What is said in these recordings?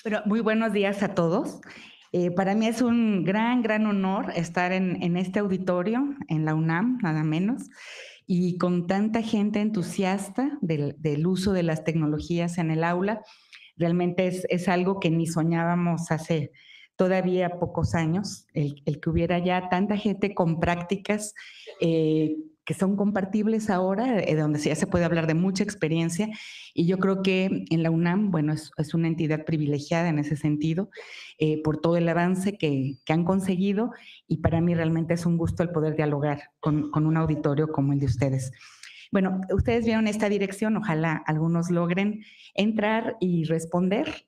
Bueno, muy buenos días a todos. Para mí es un gran honor estar en este auditorio, en la UNAM, nada menos, y con tanta gente entusiasta del uso de las tecnologías en el aula. Realmente es algo que ni soñábamos hace todavía pocos años, el que hubiera ya tanta gente con prácticas que son compartibles ahora, donde ya se puede hablar de mucha experiencia. Y yo creo que en la UNAM, bueno, es una entidad privilegiada en ese sentido, por todo el avance que han conseguido, y para mí realmente es un gusto el poder dialogar con un auditorio como el de ustedes. Bueno, ustedes vieron esta dirección, ojalá algunos logren entrar y responder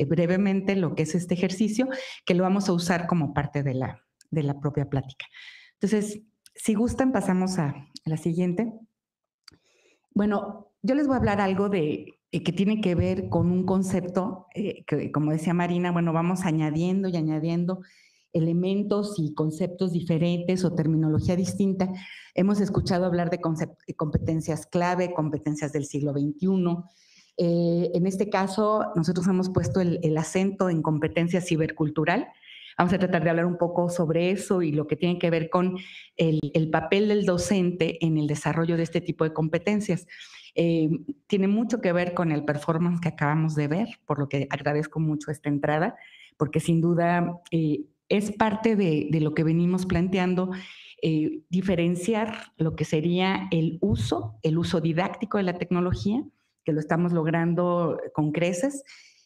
brevemente lo que es este ejercicio, que lo vamos a usar como parte de la propia plática. Entonces, si gustan, pasamos a la siguiente. Bueno, yo les voy a hablar algo que tiene que ver con un concepto que, como decía Marina, bueno, vamos añadiendo y añadiendo elementos y conceptos diferentes o terminología distinta. Hemos escuchado hablar de competencias clave, competencias del siglo XXI. En este caso, nosotros hemos puesto el acento en competencia cibercultural. Vamos a tratar de hablar un poco sobre eso y lo que tiene que ver con el papel del docente en el desarrollo de este tipo de competencias. Tiene mucho que ver con el performance que acabamos de ver, por lo que agradezco mucho esta entrada, porque sin duda es parte de lo que venimos planteando, diferenciar lo que sería el uso didáctico de la tecnología, que lo estamos logrando con creces,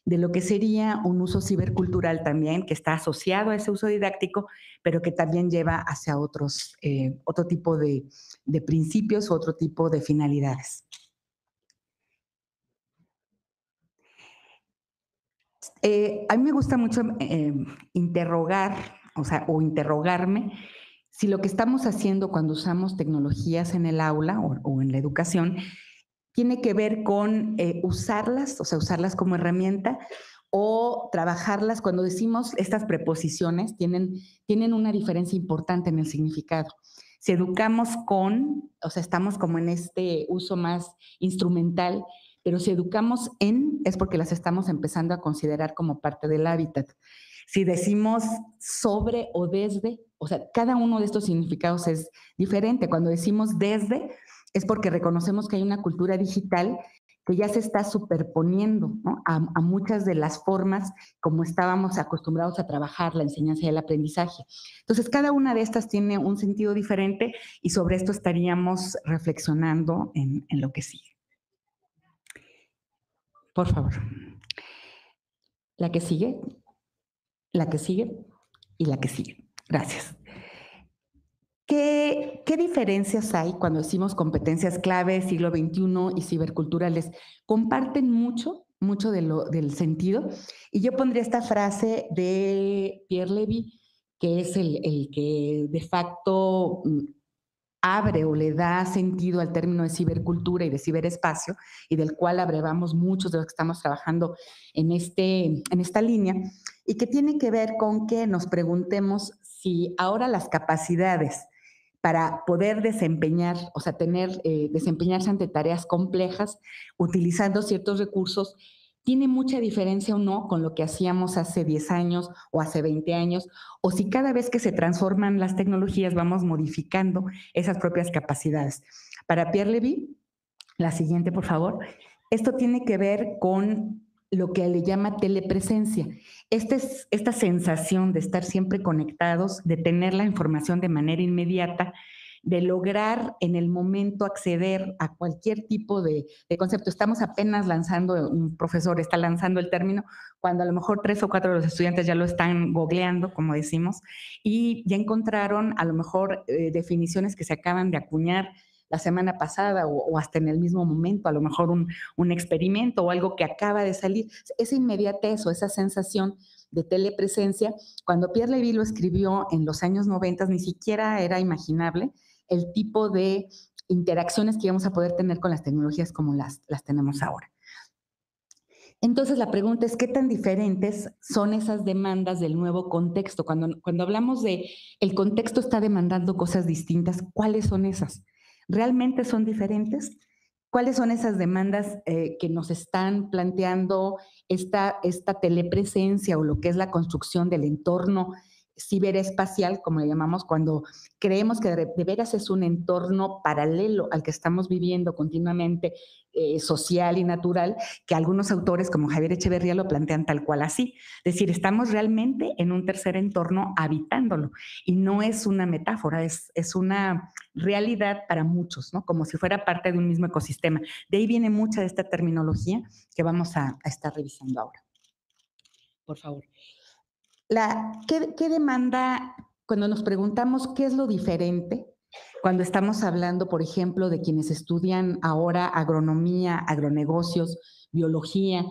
de lo que sería un uso cibercultural también, que está asociado a ese uso didáctico, pero que también lleva hacia otro tipo de principios, otro tipo de finalidades. A mí me gusta mucho interrogar, o interrogarme si lo que estamos haciendo cuando usamos tecnologías en el aula o en la educación tiene que ver con usarlas, o sea, usarlas como herramienta o trabajarlas. Cuando decimos estas preposiciones, tienen una diferencia importante en el significado. Si educamos con, o sea, estamos como en este uso más instrumental, pero si educamos en, es porque las estamos empezando a considerar como parte del hábitat. Si decimos sobre o desde, o sea, cada uno de estos significados es diferente. Cuando decimos desde, es porque reconocemos que hay una cultura digital que ya se está superponiendo, ¿no?, a muchas de las formas como estábamos acostumbrados a trabajar la enseñanza y el aprendizaje. Entonces, cada una de estas tiene un sentido diferente y sobre esto estaríamos reflexionando en lo que sigue. Por favor. La que sigue, la que sigue y la que sigue. Gracias. ¿Qué diferencias hay cuando decimos competencias clave, siglo XXI y ciberculturales? Comparten mucho del sentido. Y yo pondría esta frase de Pierre Levy, que es el que de facto abre o le da sentido al término de cibercultura y de ciberespacio, y del cual abrevamos muchos de los que estamos trabajando en esta línea, y que tiene que ver con que nos preguntemos si ahora las capacidades para poder desempeñar, o sea, desempeñarse ante tareas complejas utilizando ciertos recursos, tiene mucha diferencia o no con lo que hacíamos hace 10 años o hace 20 años, o si cada vez que se transforman las tecnologías vamos modificando esas propias capacidades. Para Pierre Levy, la siguiente, por favor, esto tiene que ver con lo que le llama telepresencia. Esta sensación de estar siempre conectados, de tener la información de manera inmediata, de lograr en el momento acceder a cualquier tipo de concepto. Estamos apenas lanzando, un profesor está lanzando el término, cuando a lo mejor 3 o 4 de los estudiantes ya lo están googleando, como decimos, y ya encontraron a lo mejor definiciones que se acaban de acuñar la semana pasada o hasta en el mismo momento, a lo mejor un experimento o algo que acaba de salir. Esa inmediatez o esa sensación de telepresencia, cuando Pierre Levy lo escribió en los años 90, ni siquiera era imaginable el tipo de interacciones que íbamos a poder tener con las tecnologías como las tenemos ahora. Entonces, la pregunta es, ¿qué tan diferentes son esas demandas del nuevo contexto? Cuando hablamos de el contexto está demandando cosas distintas, ¿cuáles son esas? ¿Realmente son diferentes? ¿Cuáles son esas demandas que nos están planteando esta telepresencia o lo que es la construcción del entorno ciberespacial, como le llamamos, cuando creemos que de veras es un entorno paralelo al que estamos viviendo continuamente, social y natural, que algunos autores como Javier Echeverría lo plantean tal cual así. Es decir, estamos realmente en un tercer entorno habitándolo y no es una metáfora, es una realidad para muchos, ¿no? Como si fuera parte de un mismo ecosistema. De ahí viene mucha de esta terminología que vamos a estar revisando ahora. Por favor. ¿Qué demanda cuando nos preguntamos qué es lo diferente? Cuando estamos hablando, por ejemplo, de quienes estudian ahora agronomía, agronegocios, biología,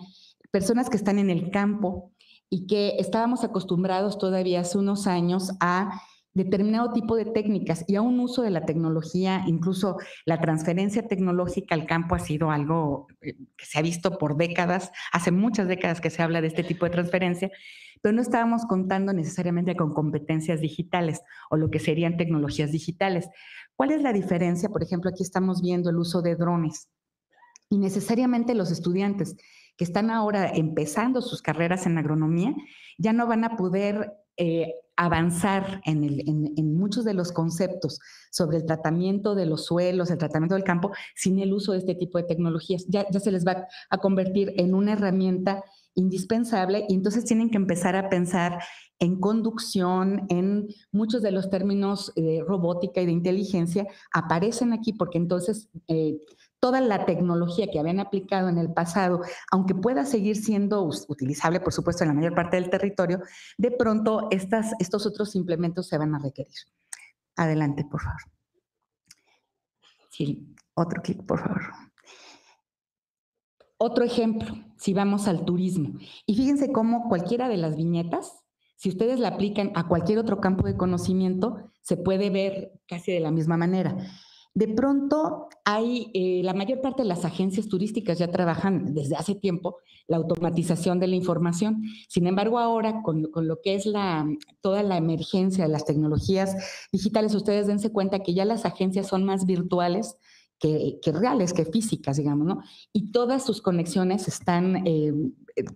personas que están en el campo y que estábamos acostumbrados todavía hace unos años a determinado tipo de técnicas y a un uso de la tecnología, incluso la transferencia tecnológica al campo ha sido algo que se ha visto por décadas, hace muchas décadas que se habla de este tipo de transferencia, pero no estábamos contando necesariamente con competencias digitales o lo que serían tecnologías digitales. ¿Cuál es la diferencia? Por ejemplo, aquí estamos viendo el uso de drones y necesariamente los estudiantes que están ahora empezando sus carreras en agronomía ya no van a poder avanzar en muchos de los conceptos sobre el tratamiento de los suelos, el tratamiento del campo, sin el uso de este tipo de tecnologías. Ya se les va a convertir en una herramienta indispensable y entonces tienen que empezar a pensar en conducción, en muchos de los términos de robótica y de inteligencia aparecen aquí porque entonces toda la tecnología que habían aplicado en el pasado, aunque pueda seguir siendo utilizable, por supuesto, en la mayor parte del territorio, de pronto estos otros implementos se van a requerir. Adelante, por favor. Sí, otro clic, por favor. Otro ejemplo, si vamos al turismo. Y fíjense cómo cualquiera de las viñetas, si ustedes la aplican a cualquier otro campo de conocimiento, se puede ver casi de la misma manera. De pronto hay, la mayor parte de las agencias turísticas ya trabajan desde hace tiempo la automatización de la información. Sin embargo, ahora con lo que es toda la emergencia de las tecnologías digitales, ustedes dense cuenta que ya las agencias son más virtuales que reales, que físicas, digamos, ¿no? Y todas sus conexiones están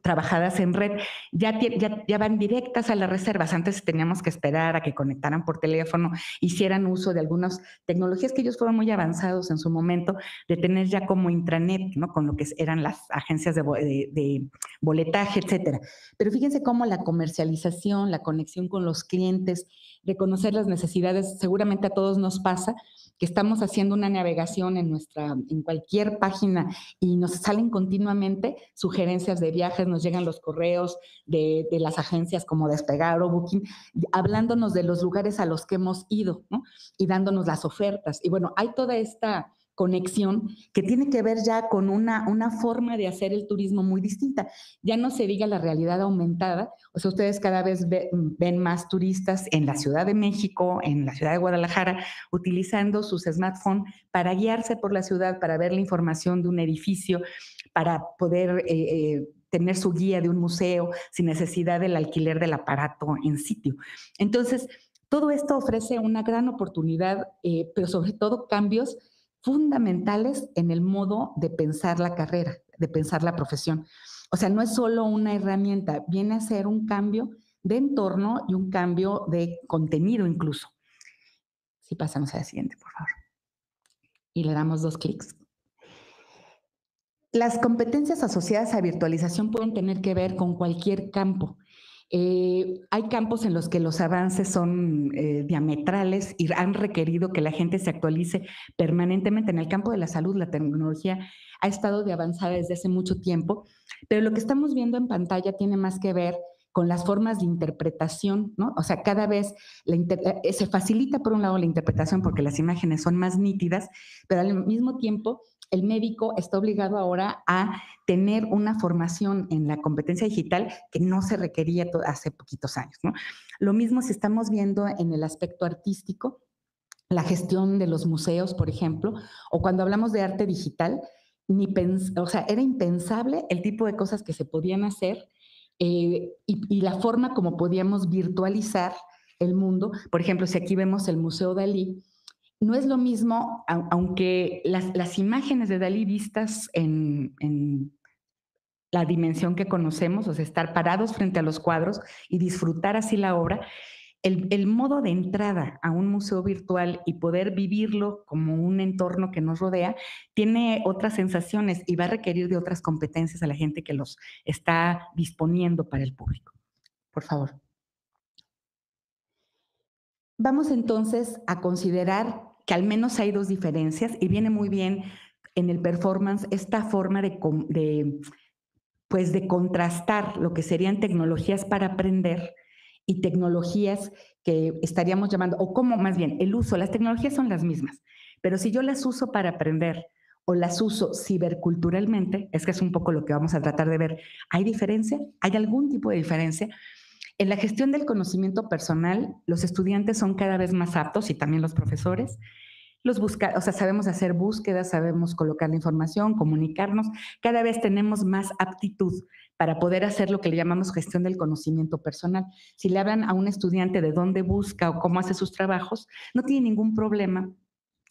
trabajadas en red, ya van directas a las reservas. Antes teníamos que esperar a que conectaran por teléfono, hicieran uso de algunas tecnologías que ellos fueron muy avanzados en su momento, de tener ya como intranet, ¿no? Con lo que eran las agencias de boletaje, etcétera. Pero fíjense cómo la comercialización, la conexión con los clientes, reconocer las necesidades, seguramente a todos nos pasa, que estamos haciendo una navegación en cualquier página y nos salen continuamente sugerencias de viajes, nos llegan los correos de las agencias como Despegar o Booking, hablándonos de los lugares a los que hemos ido, ¿no? Y dándonos las ofertas. Y bueno, hay toda esta conexión que tiene que ver ya con una forma de hacer el turismo muy distinta. Ya no se diga la realidad aumentada, o sea, ustedes cada vez ven más turistas en la Ciudad de México, en la ciudad de Guadalajara, utilizando sus smartphones para guiarse por la ciudad, para ver la información de un edificio, para poder tener su guía de un museo sin necesidad del alquiler del aparato en sitio. Entonces, todo esto ofrece una gran oportunidad, pero sobre todo cambios fundamentales en el modo de pensar la carrera, de pensar la profesión. O sea, no es solo una herramienta, viene a ser un cambio de entorno y un cambio de contenido incluso. Si pasamos a la siguiente, por favor. Y le damos 2 clics. Las competencias asociadas a virtualización pueden tener que ver con cualquier campo. Hay campos en los que los avances son diametrales y han requerido que la gente se actualice permanentemente. En el campo de la salud, la tecnología ha estado de avanzada desde hace mucho tiempo, pero lo que estamos viendo en pantalla tiene más que ver con las formas de interpretación, ¿no? O sea, cada vez se facilita por un lado la interpretación porque las imágenes son más nítidas, pero al mismo tiempo el médico está obligado ahora a tener una formación en la competencia digital que no se requería hace poquitos años, ¿no? Lo mismo si estamos viendo en el aspecto artístico, la gestión de los museos, por ejemplo, o cuando hablamos de arte digital, o sea, era impensable el tipo de cosas que se podían hacer y la forma como podíamos virtualizar el mundo. Por ejemplo, si aquí vemos el Museo Dalí, no es lo mismo, aunque las imágenes de Dalí vistas en la dimensión que conocemos, o sea, estar parados frente a los cuadros y disfrutar así la obra, el modo de entrada a un museo virtual y poder vivirlo como un entorno que nos rodea, tiene otras sensaciones y va a requerir de otras competencias a la gente que los está disponiendo para el público. Por favor. Vamos entonces a considerar que al menos hay dos diferencias y viene muy bien en el performance esta forma pues de contrastar lo que serían tecnologías para aprender y tecnologías que estaríamos llamando, o como más bien, el uso, las tecnologías son las mismas, pero si yo las uso para aprender o las uso ciberculturalmente, es que es un poco lo que vamos a tratar de ver, ¿hay diferencia? ¿Hay algún tipo de diferencia? En la gestión del conocimiento personal, los estudiantes son cada vez más aptos y también los profesores o sea, sabemos hacer búsquedas, sabemos colocar la información, comunicarnos, cada vez tenemos más aptitud para poder hacer lo que le llamamos gestión del conocimiento personal. Si le hablan a un estudiante de dónde busca o cómo hace sus trabajos, no tiene ningún problema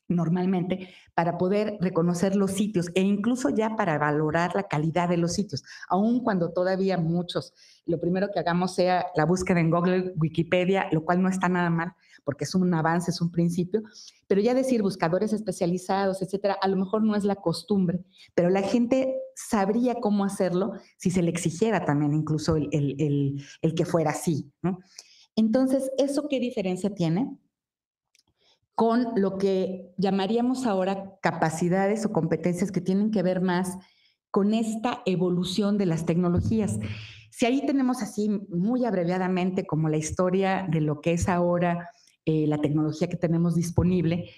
normalmente para poder reconocer los sitios e incluso ya para valorar la calidad de los sitios, aun cuando todavía muchos, lo primero que hagamos sea la búsqueda en Google, Wikipedia, lo cual no está nada mal, porque es un avance, es un principio, pero ya decir buscadores especializados, etcétera, a lo mejor no es la costumbre, pero la gente sabría cómo hacerlo si se le exigiera también incluso el que fuera así, ¿no? Entonces, ¿eso qué diferencia tiene? Con lo que llamaríamos ahora capacidades o competencias que tienen que ver más con esta evolución de las tecnologías. Si ahí tenemos así muy abreviadamente como la historia de lo que es ahora la tecnología que tenemos disponible,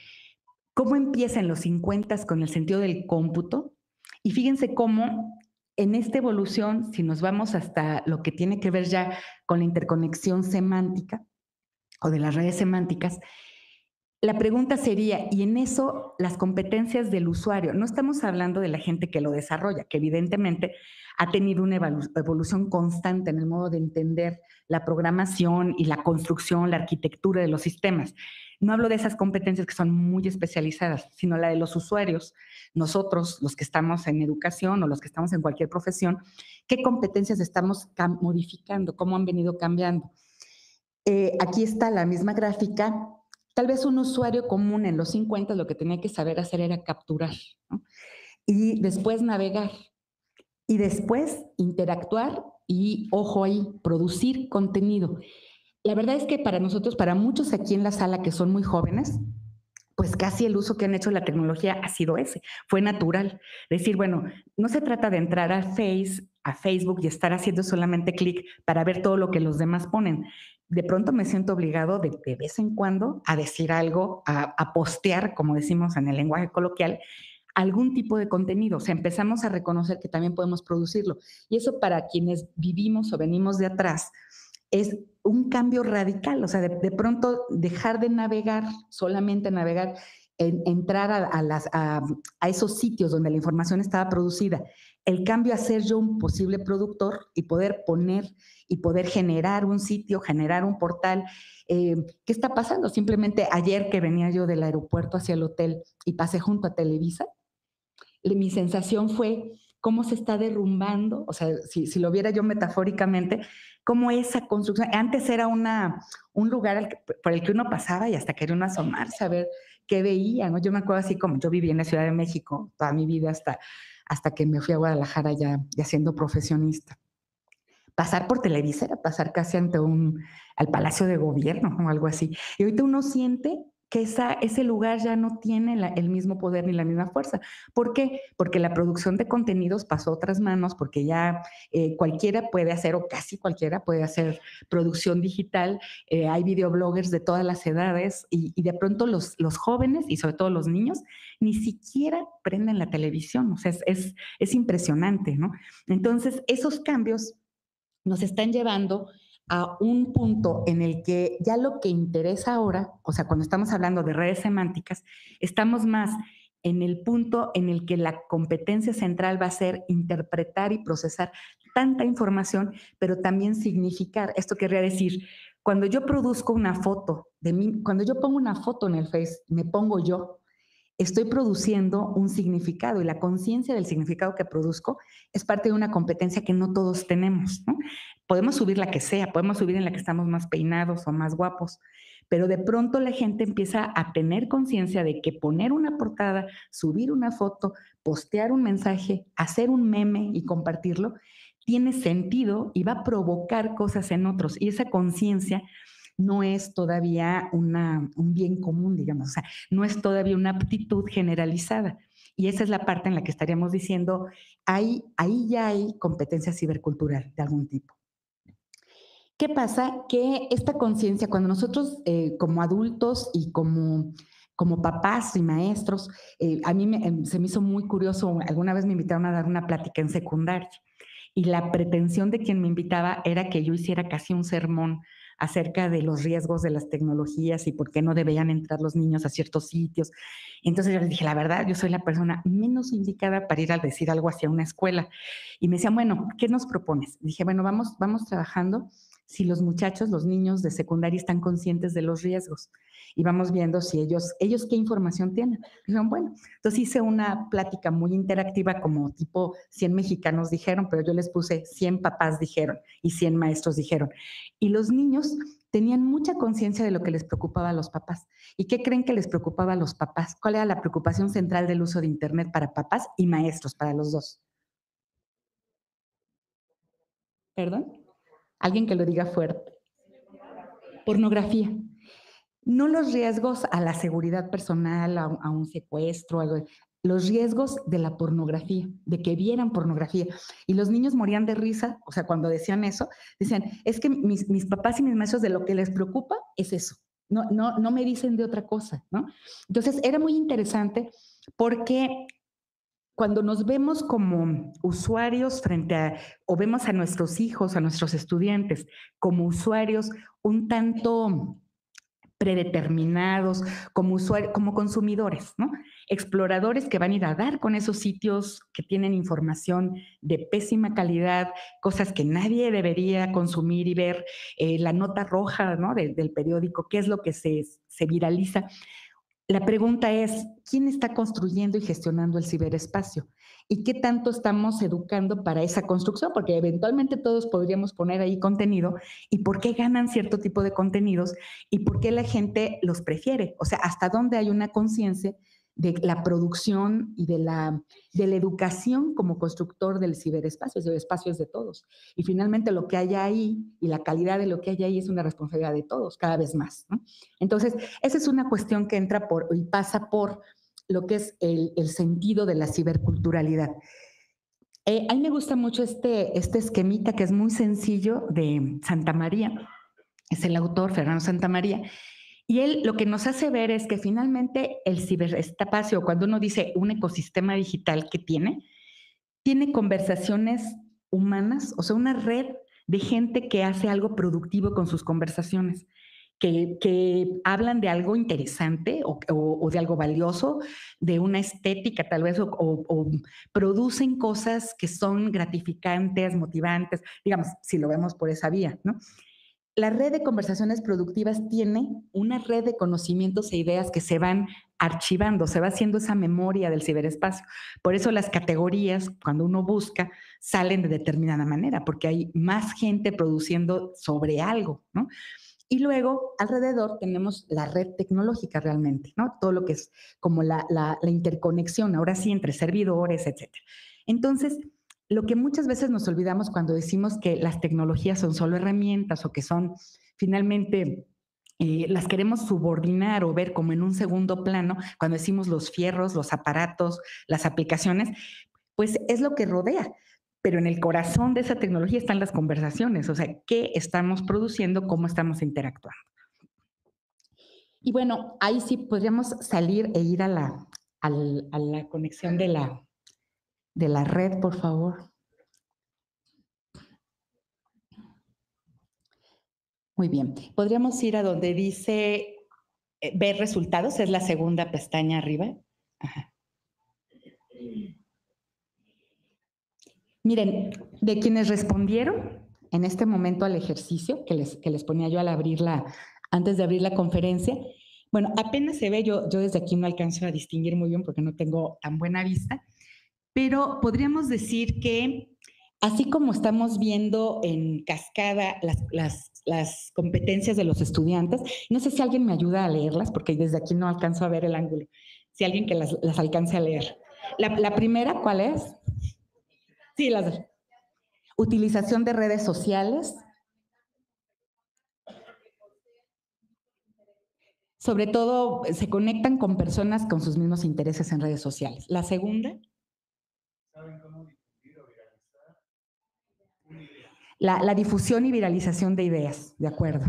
cómo empieza en los 50 con el sentido del cómputo y fíjense cómo en esta evolución, si nos vamos hasta lo que tiene que ver ya con la interconexión semántica o de las redes semánticas, la pregunta sería, y en eso las competencias del usuario, no estamos hablando de la gente que lo desarrolla, que evidentemente ha tenido una evolución constante en el modo de entender la programación y la construcción, la arquitectura de los sistemas. No hablo de esas competencias que son muy especializadas, sino la de los usuarios, nosotros, los que estamos en educación o los que estamos en cualquier profesión, qué competencias estamos modificando, cómo han venido cambiando. Aquí está la misma gráfica. Tal vez un usuario común en los 50 lo que tenía que saber hacer era capturar, ¿no? Y después navegar y después interactuar y, ojo ahí, producir contenido. La verdad es que para nosotros, para muchos aquí en la sala que son muy jóvenes, pues casi el uso que han hecho de la tecnología ha sido ese, fue natural. Decir, bueno, no se trata de entrar a Facebook y estar haciendo solamente clic para ver todo lo que los demás ponen. De pronto me siento obligado de vez en cuando a decir algo, a postear, como decimos en el lenguaje coloquial, algún tipo de contenido. O sea, empezamos a reconocer que también podemos producirlo. Y eso para quienes vivimos o venimos de atrás es un cambio radical. O sea, de pronto dejar de navegar, solamente navegar, entrar a esos sitios donde la información estaba producida. El cambio a ser yo un posible productor y poder poner y poder generar un sitio, generar un portal. ¿Qué está pasando? Simplemente ayer que venía yo del aeropuerto hacia el hotel y pasé junto a Televisa, mi sensación fue cómo se está derrumbando, o sea, si lo viera yo metafóricamente, cómo esa construcción, antes era un lugar por el que uno pasaba y hasta quería uno asomarse a ver qué veía, ¿no? Yo me acuerdo así como yo viví en la Ciudad de México toda mi vida hasta que me fui a Guadalajara ya siendo profesionista. Pasar por Televisa era pasar casi al Palacio de Gobierno o algo así. Y ahorita uno siente que ese lugar ya no tiene el mismo poder ni la misma fuerza. ¿Por qué? Porque la producción de contenidos pasó a otras manos, porque ya cualquiera puede hacer, o casi cualquiera puede hacer producción digital. Hay videobloggers de todas las edades y de pronto los jóvenes y sobre todo los niños ni siquiera prenden la televisión. O sea, es impresionante, ¿no? Entonces, esos cambios nos están llevando a un punto en el que ya lo que interesa ahora, o sea, cuando estamos hablando de redes semánticas, estamos más en el punto en el que la competencia central va a ser interpretar y procesar tanta información, pero también significar. Esto querría decir, cuando yo produzco una foto de mí, cuando yo pongo una foto en el Face, me pongo yo, estoy produciendo un significado y la conciencia del significado que produzco es parte de una competencia que no todos tenemos, ¿no? Podemos subir la que sea, podemos subir en la que estamos más peinados o más guapos, pero de pronto la gente empieza a tener conciencia de que poner una portada, subir una foto, postear un mensaje, hacer un meme y compartirlo, tiene sentido y va a provocar cosas en otros. Y esa conciencia no es todavía un bien común, digamos, o sea, no es todavía una aptitud generalizada. Y esa es la parte en la que estaríamos diciendo, ahí ya hay competencia cibercultural de algún tipo. ¿Qué pasa? Que esta conciencia, cuando nosotros como adultos y como papás y maestros, a mí se me hizo muy curioso, alguna vez me invitaron a dar una plática en secundaria y la pretensión de quien me invitaba era que yo hiciera casi un sermón acerca de los riesgos de las tecnologías y por qué no debían entrar los niños a ciertos sitios. Entonces yo les dije, la verdad, yo soy la persona menos indicada para ir a decir algo hacia una escuela. Y me decían, bueno, ¿qué nos propones? Dije, bueno, vamos trabajando si los muchachos, los niños de secundaria están conscientes de los riesgos y vamos viendo si ellos qué información tienen. Dijeron, bueno, entonces hice una plática muy interactiva como tipo 100 mexicanos dijeron, pero yo les puse 100 papás dijeron y 100 maestros dijeron. Y los niños tenían mucha conciencia de lo que les preocupaba a los papás. ¿Y qué creen que les preocupaba a los papás? ¿Cuál era la preocupación central del uso de Internet para papás y maestros, para los dos? ¿Perdón? Alguien que lo diga fuerte. Pornografía. No los riesgos a la seguridad personal, a un secuestro, algo, los riesgos de la pornografía, de que vieran pornografía. Y los niños morían de risa, o sea, cuando decían eso, decían, es que mis papás y mis maestros de lo que les preocupa es eso. No me dicen de otra cosa, ¿no? Entonces, era muy interesante porque cuando nos vemos como usuarios frente a, o vemos a nuestros hijos, a nuestros estudiantes, como usuarios un tanto predeterminados, como usuarios, como consumidores, ¿no? Exploradores que van a ir a dar con esos sitios que tienen información de pésima calidad, cosas que nadie debería consumir y ver, la nota roja, ¿no? Del periódico, qué es lo que se viraliza. La pregunta es, ¿quién está construyendo y gestionando el ciberespacio? ¿Y qué tanto estamos educando para esa construcción? Porque eventualmente todos podríamos poner ahí contenido y por qué ganan cierto tipo de contenidos y por qué la gente los prefiere. O sea, hasta dónde hay una conciencia de la producción y de la educación como constructor del ciberespacio. El ciberespacio es de todos. Y finalmente lo que hay ahí y la calidad de lo que hay ahí es una responsabilidad de todos, cada vez más, ¿no? Entonces, esa es una cuestión que entra por y pasa por lo que es el sentido de la ciberculturalidad. A mí me gusta mucho este esquemita que es muy sencillo de Santa María, es el autor Fernando Santamaría, y él lo que nos hace ver es que finalmente el ciberespacio, cuando uno dice un ecosistema digital que tiene conversaciones humanas, o sea, una red de gente que hace algo productivo con sus conversaciones, que hablan de algo interesante o de algo valioso, de una estética tal vez, o producen cosas que son gratificantes, motivantes, digamos, si lo vemos por esa vía, ¿no? La red de conversaciones productivas tiene una red de conocimientos e ideas que se van archivando, se va haciendo esa memoria del ciberespacio. Por eso las categorías, cuando uno busca, salen de determinada manera, porque hay más gente produciendo sobre algo, ¿no? Y luego, alrededor, tenemos la red tecnológica realmente, ¿no? Todo lo que es como la interconexión, ahora sí, entre servidores, etcétera. Entonces, lo que muchas veces nos olvidamos cuando decimos que las tecnologías son solo herramientas o que son finalmente las queremos subordinar o ver como en un segundo plano, cuando decimos los fierros, los aparatos, las aplicaciones, pues es lo que rodea. Pero en el corazón de esa tecnología están las conversaciones, o sea, qué estamos produciendo, cómo estamos interactuando. Y bueno, ahí sí podríamos salir e ir a la conexión de la red, por favor. Muy bien. Podríamos ir a donde dice ver resultados, es la segunda pestaña arriba. Ajá. Miren, de quienes respondieron en este momento al ejercicio que les ponía yo antes de abrir la conferencia, bueno, apenas se ve, yo desde aquí no alcanzo a distinguir muy bien porque no tengo tan buena vista, pero podríamos decir que así como estamos viendo en cascada las competencias de los estudiantes, no sé si alguien me ayuda a leerlas porque desde aquí no alcanzo a ver el ángulo, si alguien que las alcance a leer. La primera, ¿cuál es? Sí, utilización de redes sociales, sobre todo se conectan con personas con sus mismos intereses en redes sociales. La segunda, la difusión y viralización de ideas, de acuerdo.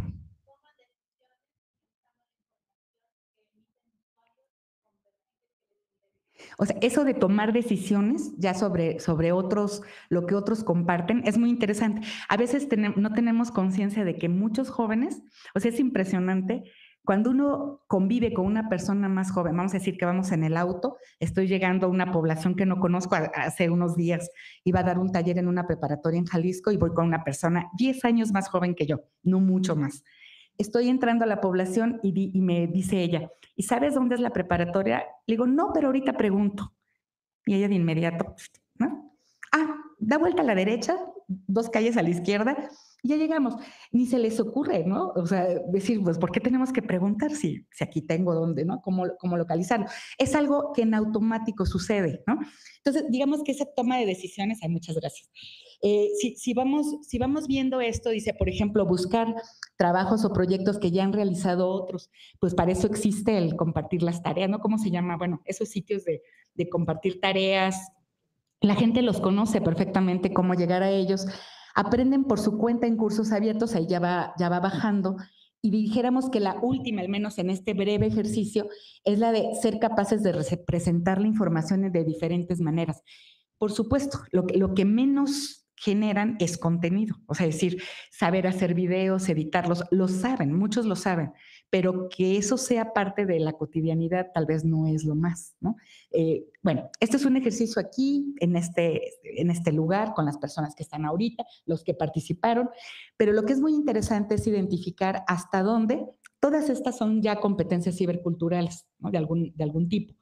O sea, eso de tomar decisiones ya sobre otros, lo que otros comparten, es muy interesante. A veces no tenemos conciencia de que muchos jóvenes, o sea, es impresionante, cuando uno convive con una persona más joven, vamos a decir que vamos en el auto, estoy llegando a una población que no conozco, hace unos días iba a dar un taller en una preparatoria en Jalisco y voy con una persona 10 años más joven que yo, no mucho más. Estoy entrando a la población y me dice ella, ¿y sabes dónde es la preparatoria? Le digo, no, pero ahorita pregunto. Y ella de inmediato, ¿no? Ah, da vuelta a la derecha, 2 calles a la izquierda, y ya llegamos. Ni se les ocurre, ¿no? O sea, decir, pues, ¿por qué tenemos que preguntar si aquí tengo dónde, ¿no? ¿Cómo localizarlo? Es algo que en automático sucede, ¿no? Entonces, digamos que esa toma de decisiones, ay, muchas gracias. Si vamos viendo esto, dice, por ejemplo, buscar trabajos o proyectos que ya han realizado otros, pues para eso existe el compartir las tareas, ¿no? ¿Cómo se llama? Bueno, esos sitios de compartir tareas, la gente los conoce perfectamente cómo llegar a ellos, aprenden por su cuenta en cursos abiertos, ahí ya va bajando, y dijéramos que la última, al menos en este breve ejercicio, es la de ser capaces de presentar la información de diferentes maneras. Por supuesto, lo que menos generan es contenido, o sea, es decir, saber hacer videos, editarlos, lo saben, muchos lo saben, pero que eso sea parte de la cotidianidad tal vez no es lo más, ¿no? Bueno, este es un ejercicio aquí, en este lugar, con las personas que están ahorita, los que participaron, pero lo que es muy interesante es identificar hasta dónde todas estas son ya competencias ciberculturales, ¿no? de algún tipo.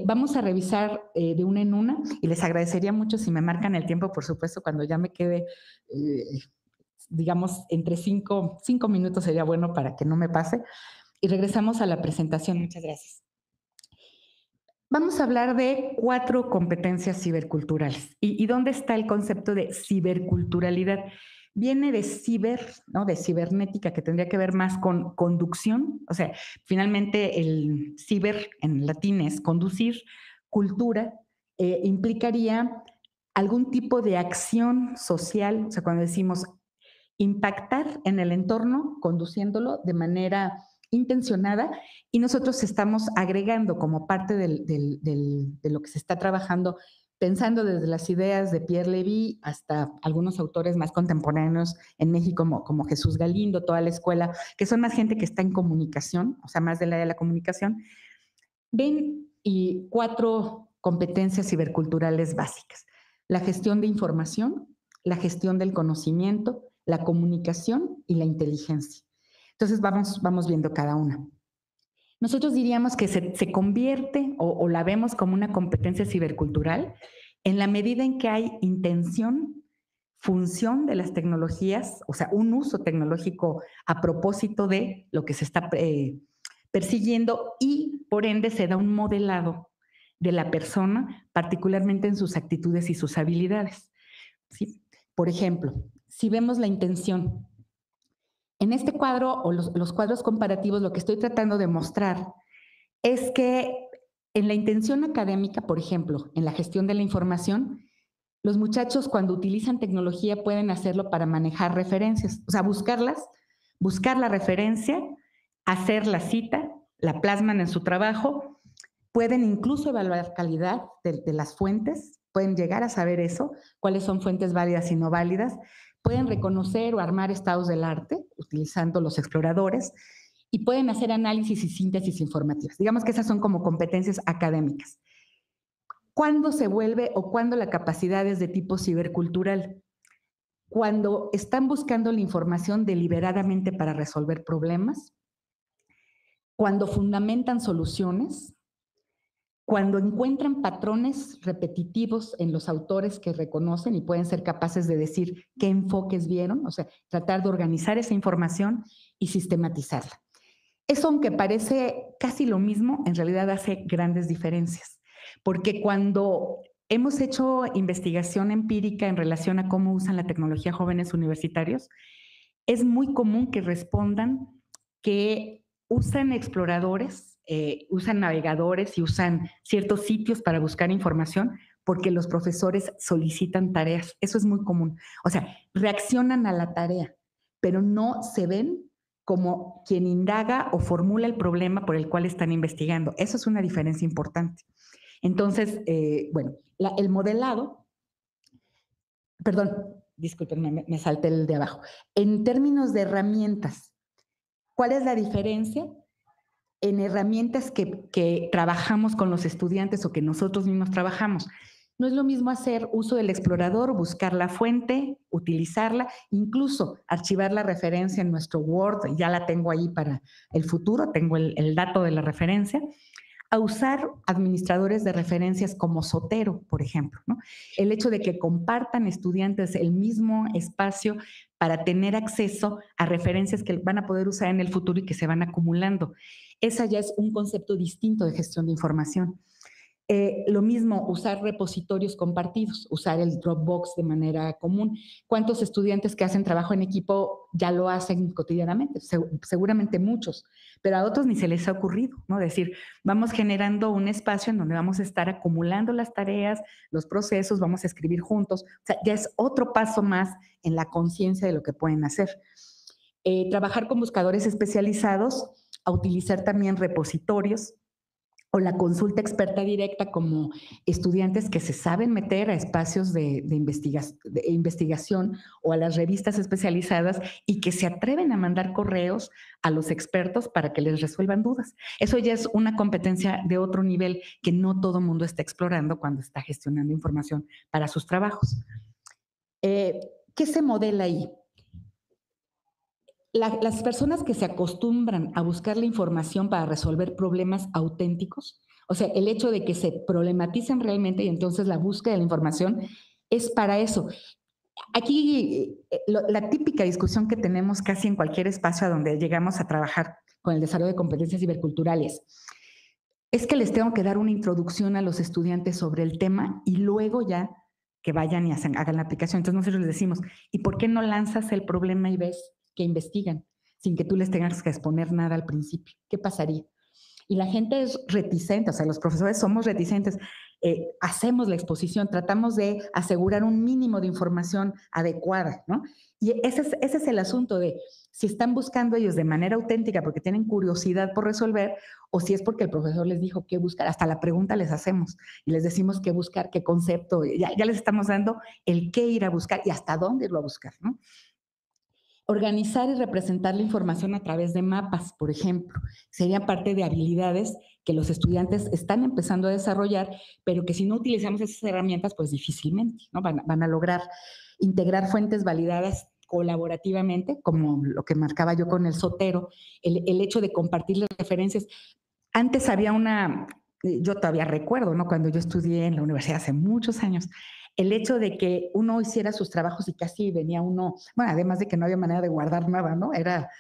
Vamos a revisar de una en una y les agradecería mucho si me marcan el tiempo, por supuesto, cuando ya me quede, eh, digamos, entre 5 minutos sería bueno para que no me pase. Y regresamos a la presentación. Muchas gracias. Vamos a hablar de 4 competencias ciberculturales. ¿Y dónde está el concepto de ciberculturalidad? Viene de ciber, ¿no? De cibernética, que tendría que ver más con conducción. O sea, finalmente el ciber en latín es conducir, cultura, implicaría algún tipo de acción social. O sea, cuando decimos impactar en el entorno, conduciéndolo de manera intencionada, y nosotros estamos agregando como parte de lo que se está trabajando, pensando desde las ideas de Pierre Levy hasta algunos autores más contemporáneos en México, como Jesús Galindo, toda la escuela, que son más gente que está en comunicación, o sea, más del área de la comunicación, ven y 4 competencias ciberculturales básicas: la gestión de información, la gestión del conocimiento, la comunicación y la inteligencia. Entonces vamos viendo cada una. Nosotros diríamos que se convierte o la vemos como una competencia cibercultural en la medida en que hay intención, función de las tecnologías, o sea, un uso tecnológico a propósito de lo que se está persiguiendo, y por ende se da un modelado de la persona, particularmente en sus actitudes y sus habilidades, ¿sí? Por ejemplo, si vemos la intención, en este cuadro o los cuadros comparativos, lo que estoy tratando de mostrar es que en la intención académica, por ejemplo, en la gestión de la información, los muchachos cuando utilizan tecnología pueden hacerlo para manejar referencias, o sea, buscar la referencia, hacer la cita, la plasman en su trabajo, pueden incluso evaluar calidad de las fuentes, pueden llegar a saber eso, cuáles son fuentes válidas y no válidas, pueden reconocer o armar estados del arte utilizando los exploradores y pueden hacer análisis y síntesis informativas. Digamos que esas son como competencias académicas. ¿Cuándo se vuelve o cuándo la capacidad es de tipo cibercultural? Cuando están buscando la información deliberadamente para resolver problemas, cuando fundamentan soluciones, cuando encuentran patrones repetitivos en los autores que reconocen y pueden ser capaces de decir qué enfoques vieron, o sea, tratar de organizar esa información y sistematizarla. Eso, aunque parece casi lo mismo, en realidad hace grandes diferencias, porque cuando hemos hecho investigación empírica en relación a cómo usan la tecnología jóvenes universitarios, es muy común que respondan que usan exploradores, usan navegadores y usan ciertos sitios para buscar información porque los profesores solicitan tareas. Eso es muy común. O sea, reaccionan a la tarea, pero no se ven como quien indaga o formula el problema por el cual están investigando. Eso es una diferencia importante. Entonces, bueno, el modelado, perdón, discúlpenme, me salté el de abajo. En términos de herramientas, ¿cuál es la diferencia? En herramientas que trabajamos con los estudiantes o que nosotros mismos trabajamos. No es lo mismo hacer uso del explorador, buscar la fuente, utilizarla, incluso archivar la referencia en nuestro Word, ya la tengo ahí para el futuro, tengo el dato de la referencia, a usar administradores de referencias como Zotero, por ejemplo, ¿no? El hecho de que compartan estudiantes el mismo espacio para tener acceso a referencias que van a poder usar en el futuro y que se van acumulando. Esa ya es un concepto distinto de gestión de información. Lo mismo, usar repositorios compartidos, usar el Dropbox de manera común. ¿Cuántos estudiantes que hacen trabajo en equipo ya lo hacen cotidianamente? Seguramente muchos, pero a otros ni se les ha ocurrido, ¿no? Decir, vamos generando un espacio en donde vamos a estar acumulando las tareas, los procesos, vamos a escribir juntos. O sea, ya es otro paso más en la conciencia de lo que pueden hacer. Trabajar con buscadores especializados, a utilizar también repositorios, o la consulta experta directa como estudiantes que se saben meter a espacios de investigación o a las revistas especializadas y que se atreven a mandar correos a los expertos para que les resuelvan dudas. Eso ya es una competencia de otro nivel que no todo mundo está explorando cuando está gestionando información para sus trabajos. ¿Qué se modela ahí? Las personas que se acostumbran a buscar la información para resolver problemas auténticos, o sea, el hecho de que se problematicen realmente y entonces la búsqueda de la información es para eso. Aquí la típica discusión que tenemos casi en cualquier espacio a donde llegamos a trabajar con el desarrollo de competencias ciberculturales es que les tengo que dar una introducción a los estudiantes sobre el tema y luego ya que vayan y hagan la aplicación. Entonces nosotros les decimos, ¿y por qué no lanzas el problema y ves que investigan sin que tú les tengas que exponer nada al principio? ¿Qué pasaría? Y la gente es reticente, o sea, los profesores somos reticentes. Hacemos la exposición, tratamos de asegurar un mínimo de información adecuada, ¿no? Y ese es el asunto de si están buscando ellos de manera auténtica porque tienen curiosidad por resolver o si es porque el profesor les dijo qué buscar. Hasta la pregunta les hacemos y les decimos qué buscar, qué concepto. Ya les estamos dando el qué ir a buscar y hasta dónde irlo a buscar, ¿no? Organizar y representar la información a través de mapas, por ejemplo, sería parte de habilidades que los estudiantes están empezando a desarrollar, pero que si no utilizamos esas herramientas, pues difícilmente, ¿no? Van a lograr integrar fuentes validadas colaborativamente, como lo que marcaba yo con el Zotero, el hecho de compartir las referencias. Antes había yo todavía recuerdo, ¿no? Cuando yo estudié en la universidad hace muchos años, el hecho de que uno hiciera sus trabajos y casi venía uno, bueno, además de que no había manera de guardar nada, ¿no? Era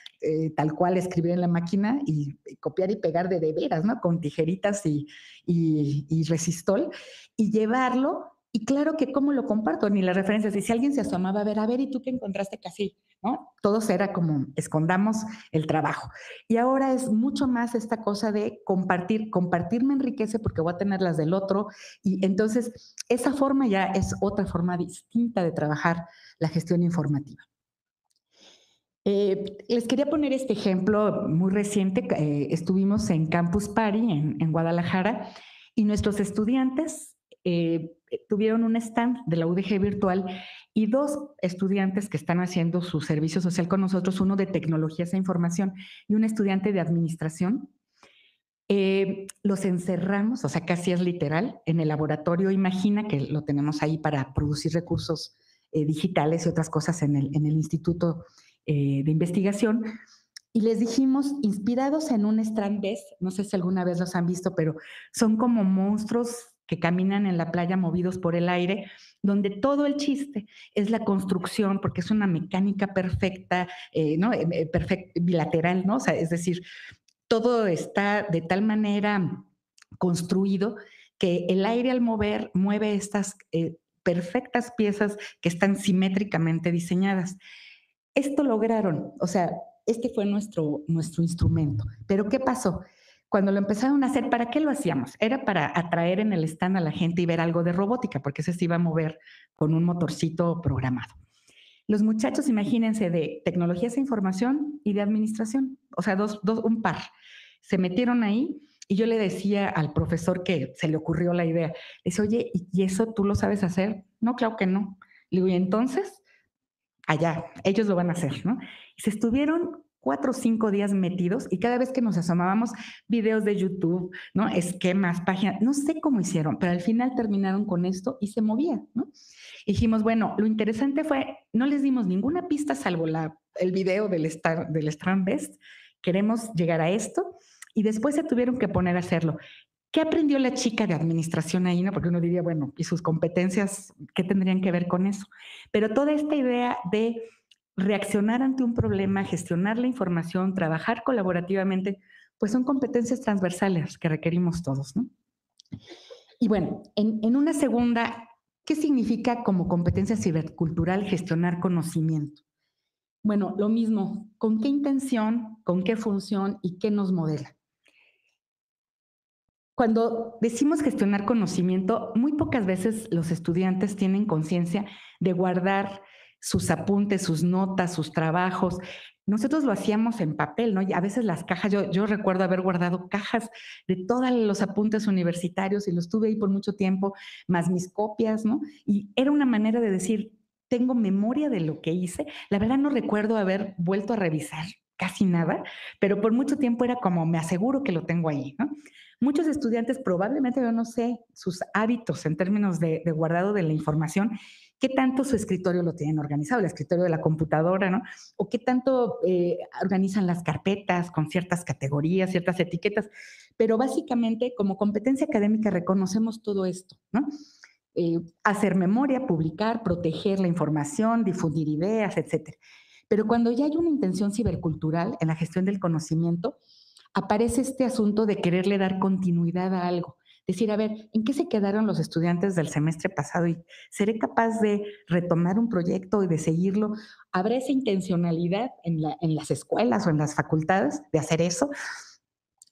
tal cual escribir en la máquina y copiar y pegar de veras, ¿no? Con tijeritas y resistol y llevarlo. Y claro que cómo lo comparto, ni las referencias. Y si alguien se asomaba a ver, ¿y tú qué encontraste casi? ¿No? Todos era como, escondamos el trabajo. Y ahora es mucho más esta cosa de compartir. Compartir me enriquece porque voy a tener las del otro. Y entonces esa forma ya es otra forma distinta de trabajar la gestión informativa. Les quería poner este ejemplo muy reciente. Estuvimos en Campus Party en Guadalajara y nuestros estudiantes tuvieron un stand de la UDG virtual y dos estudiantes que están haciendo su servicio social con nosotros, uno de tecnologías e información y un estudiante de administración, Los encerramos, o sea, casi es literal, en el laboratorio Imagina, que lo tenemos ahí para producir recursos digitales y otras cosas en el Instituto de Investigación. Y les dijimos, inspirados en un Strand-Best, no sé si alguna vez los han visto, pero son como monstruos que caminan en la playa movidos por el aire, donde todo el chiste es la construcción, porque es una mecánica perfecta, ¿no? Bilateral, ¿no? O sea, es decir, todo está de tal manera construido que el aire al mover mueve estas perfectas piezas que están simétricamente diseñadas. Esto lograron, o sea, este fue nuestro instrumento. Pero ¿qué pasó? Cuando lo empezaron a hacer, ¿para qué lo hacíamos? Era para atraer en el stand a la gente y ver algo de robótica, porque ese se iba a mover con un motorcito programado. Los muchachos, imagínense, de tecnologías de información y de administración, o sea, un par. Se metieron ahí y yo le decía al profesor que se le ocurrió la idea, le dice, oye, ¿y eso tú lo sabes hacer? No, claro que no. Le digo, ¿y entonces? Allá, ellos lo van a hacer, ¿no? Y se estuvieron 4 o 5 días metidos y cada vez que nos asomábamos, videos de YouTube, ¿no? Esquemas, páginas, no sé cómo hicieron, pero al final terminaron con esto y se movía, ¿no? Y dijimos, bueno, lo interesante fue, no les dimos ninguna pista salvo el video del Strand Best, queremos llegar a esto y después se tuvieron que poner a hacerlo. ¿Qué aprendió la chica de administración ahí? ¿No? Porque uno diría, bueno, ¿y sus competencias qué tendrían que ver con eso? Pero toda esta idea de reaccionar ante un problema, gestionar la información, trabajar colaborativamente, pues son competencias transversales que requerimos todos, ¿no? Y bueno, en una segunda, ¿qué significa como competencia cibercultural gestionar conocimiento? Bueno, lo mismo, ¿con qué intención, con qué función y qué nos modela? Cuando decimos gestionar conocimiento, muy pocas veces los estudiantes tienen conciencia de guardar sus apuntes, sus notas, sus trabajos. Nosotros lo hacíamos en papel, ¿no? Y a veces las cajas, yo recuerdo haber guardado cajas de todos los apuntes universitarios y los tuve ahí por mucho tiempo, más mis copias, ¿no? Y era una manera de decir, tengo memoria de lo que hice. La verdad no recuerdo haber vuelto a revisar casi nada, pero por mucho tiempo era como, me aseguro que lo tengo ahí, ¿no? Muchos estudiantes probablemente, yo no sé, sus hábitos en términos de guardado de la información, qué tanto su escritorio lo tienen organizado, el escritorio de la computadora, ¿no? O qué tanto organizan las carpetas con ciertas categorías, ciertas etiquetas. Pero básicamente, como competencia académica, reconocemos todo esto, ¿no? Hacer memoria, publicar, proteger la información, difundir ideas, etcétera. Pero cuando ya hay una intención cibercultural en la gestión del conocimiento, aparece este asunto de quererle dar continuidad a algo. Decir, a ver, ¿en qué se quedaron los estudiantes del semestre pasado? ¿Y seré capaz de retomar un proyecto y de seguirlo? ¿Habrá esa intencionalidad en las escuelas o en las facultades de hacer eso?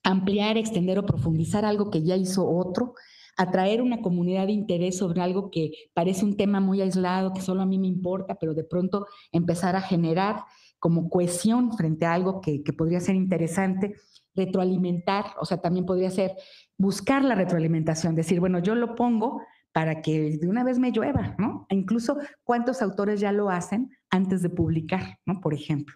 Ampliar, extender o profundizar algo que ya hizo otro, atraer una comunidad de interés sobre algo que parece un tema muy aislado, que solo a mí me importa, pero de pronto empezar a generar como cohesión frente a algo que podría ser interesante, retroalimentar, o sea, también podría ser buscar la retroalimentación, decir, bueno, yo lo pongo para que de una vez me llueva, ¿no? E incluso cuántos autores ya lo hacen antes de publicar, ¿no? Por ejemplo.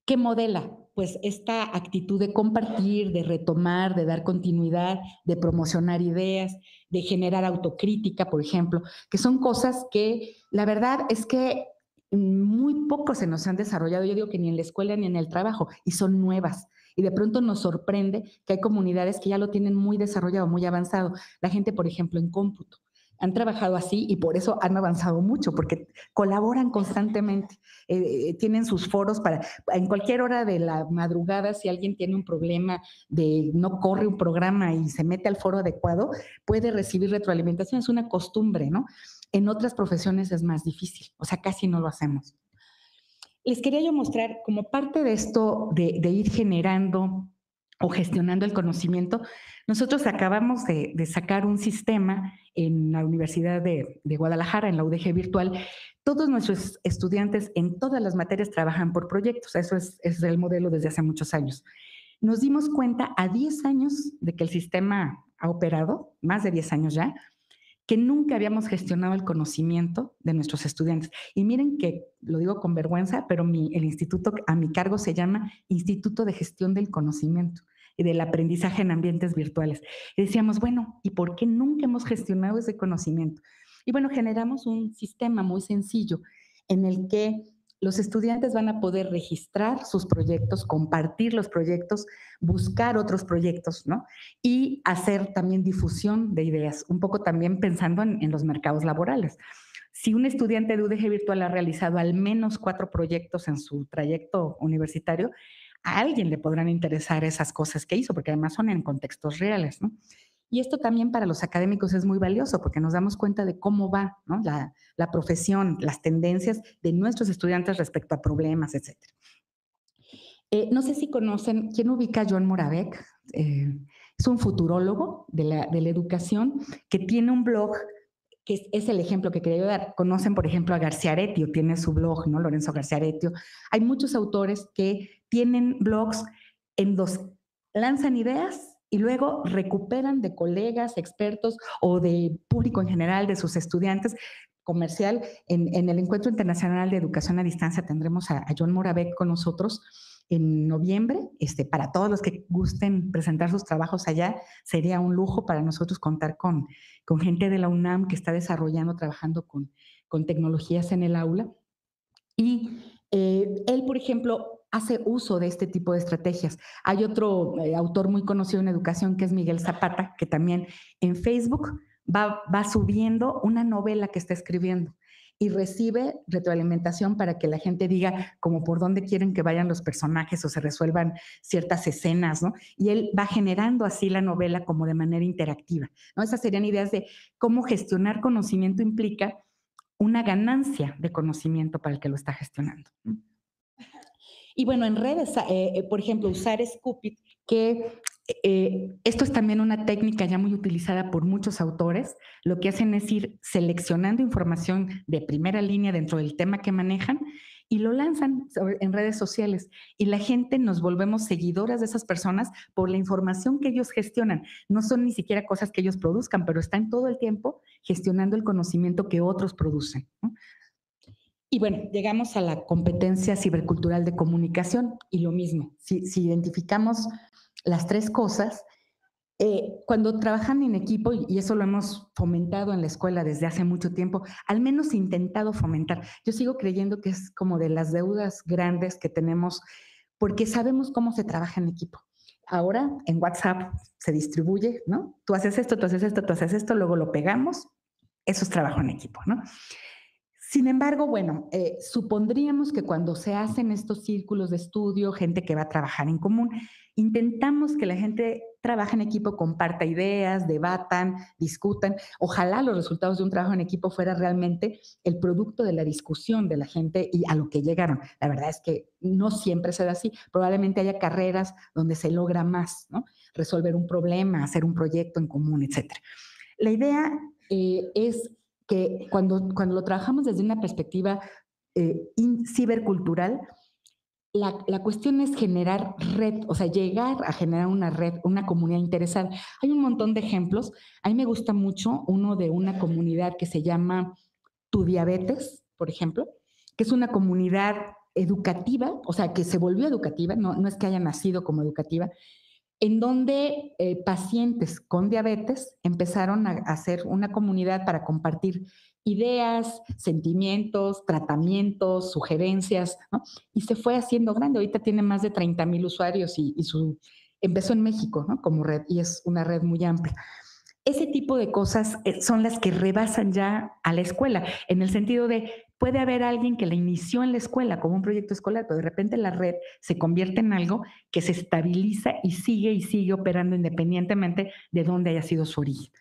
¿Qué modela? Pues esta actitud de compartir, de retomar, de dar continuidad, de promocionar ideas, de generar autocrítica, por ejemplo, que son cosas que la verdad es que muy pocos se nos han desarrollado, yo digo que ni en la escuela ni en el trabajo, y son nuevas. Y de pronto nos sorprende que hay comunidades que ya lo tienen muy desarrollado, muy avanzado. La gente, por ejemplo, en cómputo. Han trabajado así y por eso han avanzado mucho, porque colaboran constantemente, tienen sus foros para, en cualquier hora de la madrugada, si alguien tiene un problema de no corre un programa y se mete al foro adecuado, puede recibir retroalimentación, es una costumbre, ¿no? En otras profesiones es más difícil, o sea, casi no lo hacemos. Les quería yo mostrar como parte de esto de ir generando o gestionando el conocimiento, nosotros acabamos de sacar un sistema en la Universidad de Guadalajara, en la UDG Virtual. Todos nuestros estudiantes en todas las materias trabajan por proyectos, eso es el modelo desde hace muchos años. Nos dimos cuenta a 10 años de que el sistema ha operado, más de 10 años ya, que nunca habíamos gestionado el conocimiento de nuestros estudiantes. Y miren que lo digo con vergüenza, pero el instituto a mi cargo se llama Instituto de Gestión del Conocimiento. del aprendizaje en ambientes virtuales. Y decíamos, bueno, ¿y por qué nunca hemos gestionado ese conocimiento? Y bueno, generamos un sistema muy sencillo en el que los estudiantes van a poder registrar sus proyectos, compartir los proyectos, buscar otros proyectos, ¿no? Y hacer también difusión de ideas, un poco también pensando en los mercados laborales. Si un estudiante de UDG Virtual ha realizado al menos 4 proyectos en su trayecto universitario, a alguien le podrán interesar esas cosas que hizo, porque además son en contextos reales, ¿no? Y esto también para los académicos es muy valioso porque nos damos cuenta de cómo va, ¿no? La profesión, las tendencias de nuestros estudiantes respecto a problemas, etcétera. No sé si conocen, ¿quién ubica a John Moravec? Es un futurólogo de la educación que tiene un blog que es el ejemplo que quería dar. Conocen, por ejemplo, a García Aretio, tiene su blog, ¿no? Lorenzo García Aretio. Hay muchos autores que tienen blogs en los lanzan ideas y luego recuperan de colegas, expertos o de público en general, de sus estudiantes, comercial. En el Encuentro Internacional de Educación a Distancia tendremos a John Moravec con nosotros en noviembre. Para todos los que gusten presentar sus trabajos allá, sería un lujo para nosotros contar con gente de la UNAM que está desarrollando, trabajando con tecnologías en el aula. Y él, por ejemplo, hace uso de este tipo de estrategias. Hay otro autor muy conocido en educación que es Miguel Zapata, que también en Facebook va subiendo una novela que está escribiendo y recibe retroalimentación para que la gente diga como por dónde quieren que vayan los personajes o se resuelvan ciertas escenas, ¿no? Y él va generando así la novela como de manera interactiva, ¿no? Esas serían ideas de cómo gestionar conocimiento implica una ganancia de conocimiento para el que lo está gestionando. Y bueno, en redes, por ejemplo, usar Scoopit, que esto es también una técnica ya muy utilizada por muchos autores. Lo que hacen es ir seleccionando información de primera línea dentro del tema que manejan y lo lanzan en redes sociales. Y la gente nos volvemos seguidoras de esas personas por la información que ellos gestionan. No son ni siquiera cosas que ellos produzcan, pero están todo el tiempo gestionando el conocimiento que otros producen, ¿no? Y bueno, llegamos a la competencia cibercultural de comunicación y lo mismo, si identificamos las 3 cosas, cuando trabajan en equipo, y eso lo hemos fomentado en la escuela desde hace mucho tiempo, al menos intentado fomentar. Yo sigo creyendo que es como de las deudas grandes que tenemos, porque sabemos cómo se trabaja en equipo. Ahora en WhatsApp se distribuye, ¿no? Tú haces esto, tú haces esto, tú haces esto, luego lo pegamos. Eso es trabajo en equipo, ¿no? Sin embargo, bueno, supondríamos que cuando se hacen estos círculos de estudio, gente que va a trabajar en común, intentamos que la gente trabaje en equipo, comparta ideas, debatan, discutan. Ojalá los resultados de un trabajo en equipo fuera realmente el producto de la discusión de la gente y a lo que llegaron. La verdad es que no siempre será así. Probablemente haya carreras donde se logra más, ¿no? Resolver un problema, hacer un proyecto en común, etcétera. La idea es que cuando lo trabajamos desde una perspectiva cibercultural, la cuestión es generar red, o sea, llegar a generar una red, una comunidad interesada. Hay un montón de ejemplos. A mí me gusta mucho uno de una comunidad que se llama Tu Diabetes, por ejemplo, que es una comunidad educativa, o sea, que se volvió educativa, no es que haya nacido como educativa, en donde pacientes con diabetes empezaron a hacer una comunidad para compartir ideas, sentimientos, tratamientos, sugerencias, ¿no? Y se fue haciendo grande. Ahorita tiene más de 30,000 usuarios empezó en México, ¿no? Como red, y es una red muy amplia. Ese tipo de cosas son las que rebasan ya a la escuela, en el sentido de puede haber alguien que la inició en la escuela como un proyecto escolar, pero de repente la red se convierte en algo que se estabiliza y sigue operando independientemente de dónde haya sido su origen.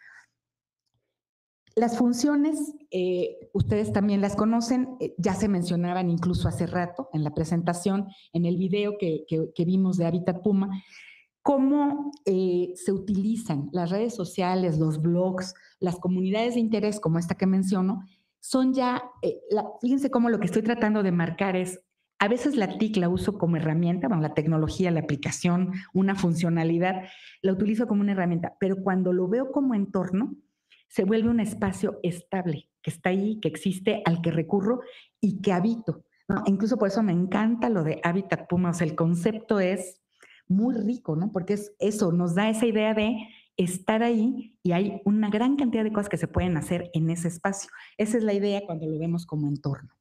Las funciones, ustedes también las conocen, ya se mencionaban incluso hace rato en la presentación, en el video que vimos de Hábitat Puma, cómo se utilizan las redes sociales, los blogs, las comunidades de interés como esta que menciono, son ya, fíjense cómo lo que estoy tratando de marcar es, a veces la TIC la uso como herramienta, bueno, la tecnología, la aplicación, una funcionalidad, la utilizo como una herramienta, pero cuando lo veo como entorno, se vuelve un espacio estable, que está ahí, que existe, al que recurro y que habito, ¿no? Incluso por eso me encanta lo de Hábitat Puma, o sea, el concepto es muy rico, ¿no? Porque es eso, nos da esa idea de estar ahí y hay una gran cantidad de cosas que se pueden hacer en ese espacio. Esa es la idea cuando lo vemos como entorno.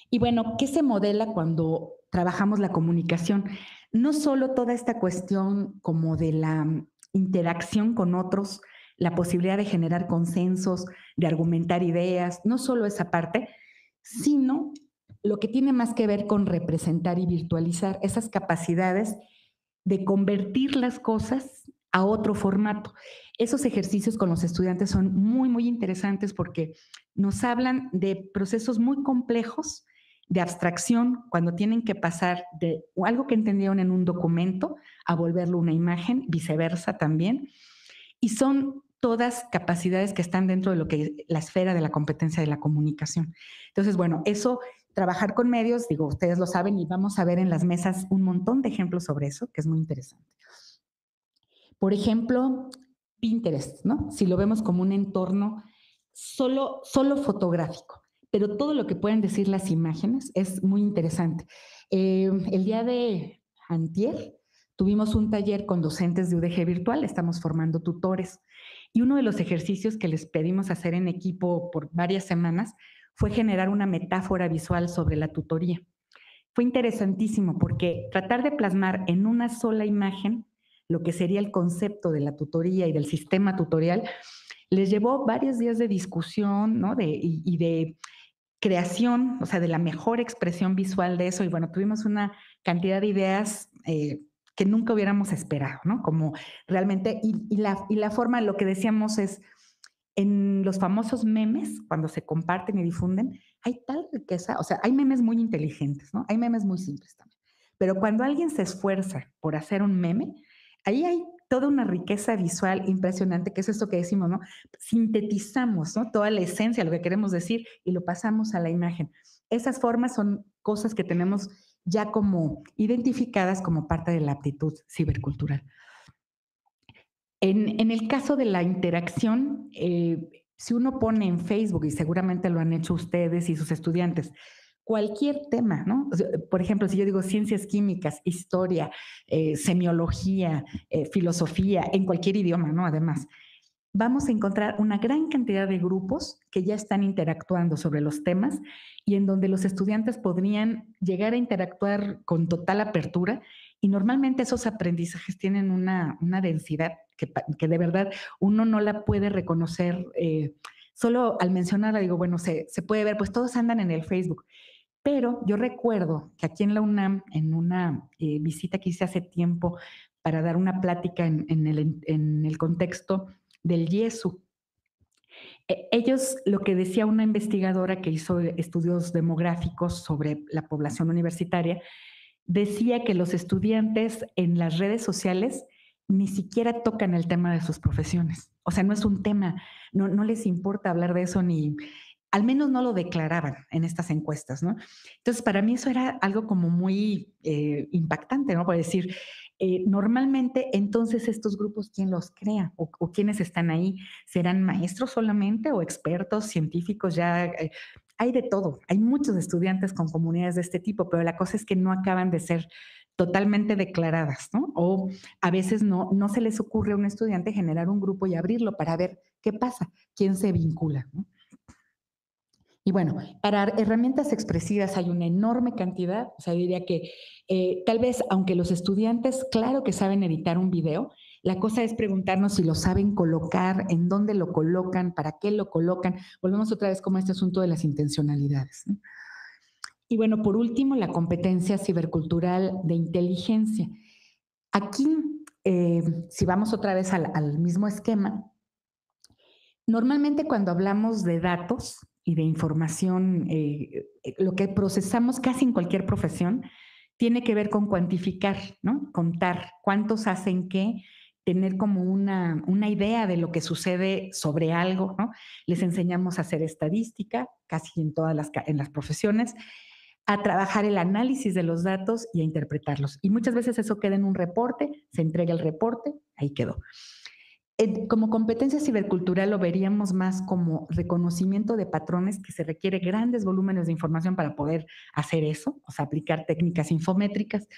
Y bueno, ¿qué se modela cuando trabajamos la comunicación? No solo toda esta cuestión como de la interacción con otros, la posibilidad de generar consensos, de argumentar ideas, no solo esa parte, sino lo que tiene más que ver con representar y virtualizar esas capacidades de convertir las cosas a otro formato. Esos ejercicios con los estudiantes son muy, muy interesantes porque nos hablan de procesos muy complejos de abstracción cuando tienen que pasar de algo que entendieron en un documento a volverlo una imagen, viceversa también. Y son todas capacidades que están dentro de lo que es la esfera de la competencia de la comunicación. Entonces, bueno, eso, trabajar con medios, digo, ustedes lo saben y vamos a ver en las mesas un montón de ejemplos sobre eso, que es muy interesante. Por ejemplo, Pinterest, ¿no? Si lo vemos como un entorno solo fotográfico, pero todo lo que pueden decir las imágenes es muy interesante. El día de antier tuvimos un taller con docentes de UDG Virtual, estamos formando tutores, y uno de los ejercicios que les pedimos hacer en equipo por varias semanas fue generar una metáfora visual sobre la tutoría. Fue interesantísimo porque tratar de plasmar en una sola imagen lo que sería el concepto de la tutoría y del sistema tutorial, les llevó varios días de discusión, ¿no? Y de creación, o sea, de la mejor expresión visual de eso. Y bueno, tuvimos una cantidad de ideas que nunca hubiéramos esperado, ¿no? Como realmente, y la forma, lo que decíamos es, en los famosos memes, cuando se comparten y difunden, hay tal riqueza, o sea, hay memes muy inteligentes, ¿no? Hay memes muy simples también. Pero cuando alguien se esfuerza por hacer un meme, ahí hay toda una riqueza visual impresionante, que es esto que decimos, ¿no? Sintetizamos, ¿no? Toda la esencia, lo que queremos decir, y lo pasamos a la imagen. Esas formas son cosas que tenemos ya como identificadas como parte de la aptitud cibercultural. En el caso de la interacción, si uno pone en Facebook, y seguramente lo han hecho ustedes y sus estudiantes, cualquier tema, ¿no? O sea, por ejemplo, si yo digo ciencias químicas, historia, semiología, filosofía, en cualquier idioma, ¿no? Además, vamos a encontrar una gran cantidad de grupos que ya están interactuando sobre los temas y en donde los estudiantes podrían llegar a interactuar con total apertura y normalmente esos aprendizajes tienen una densidad que de verdad uno no la puede reconocer. Solo al mencionarla digo, bueno, se puede ver, pues todos andan en el Facebook. Pero yo recuerdo que aquí en la UNAM, en una visita que hice hace tiempo para dar una plática en el contexto del YESU, ellos, lo que decía una investigadora que hizo estudios demográficos sobre la población universitaria, decía que los estudiantes en las redes sociales ni siquiera tocan el tema de sus profesiones. O sea, no es un tema, no les importa hablar de eso ni, al menos no lo declaraban en estas encuestas, ¿no? Entonces, para mí eso era algo como muy impactante, ¿no? Por decir, normalmente entonces estos grupos, ¿quién los crea? ¿O quiénes están ahí? ¿Serán maestros solamente o expertos, científicos ya? Hay de todo, hay muchos estudiantes con comunidades de este tipo, pero la cosa es que no acaban de ser totalmente declaradas, ¿no? O a veces no se les ocurre a un estudiante generar un grupo y abrirlo para ver qué pasa, quién se vincula, ¿no? Y bueno, para herramientas expresivas hay una enorme cantidad, o sea, diría que tal vez, aunque los estudiantes, claro que saben editar un video, la cosa es preguntarnos si lo saben colocar, en dónde lo colocan, para qué lo colocan. Volvemos otra vez como este asunto de las intencionalidades, ¿no? Y bueno, por último, la competencia cibercultural de inteligencia. Aquí, si vamos otra vez al mismo esquema, normalmente cuando hablamos de datos y de información, lo que procesamos casi en cualquier profesión tiene que ver con cuantificar, ¿no? Contar cuántos hacen qué, tener como una idea de lo que sucede sobre algo, ¿no? Les enseñamos a hacer estadística, casi en todas en las profesiones, a trabajar el análisis de los datos y a interpretarlos. Y muchas veces eso queda en un reporte, se entrega el reporte, ahí quedó. Como competencia cibercultural lo veríamos más como reconocimiento de patrones que se requiere grandes volúmenes de información para poder hacer eso, o sea, aplicar técnicas infométricas,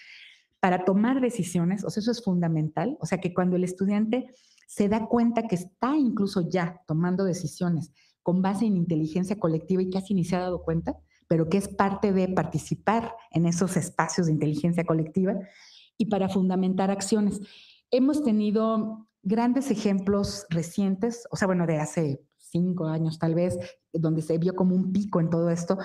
para tomar decisiones, o sea, eso es fundamental, o sea, que cuando el estudiante se da cuenta que está incluso ya tomando decisiones con base en inteligencia colectiva y casi ni se ha dado cuenta, pero que es parte de participar en esos espacios de inteligencia colectiva y para fundamentar acciones. Hemos tenido grandes ejemplos recientes, o sea, bueno, de hace 5 años tal vez, donde se vio como un pico en todo esto,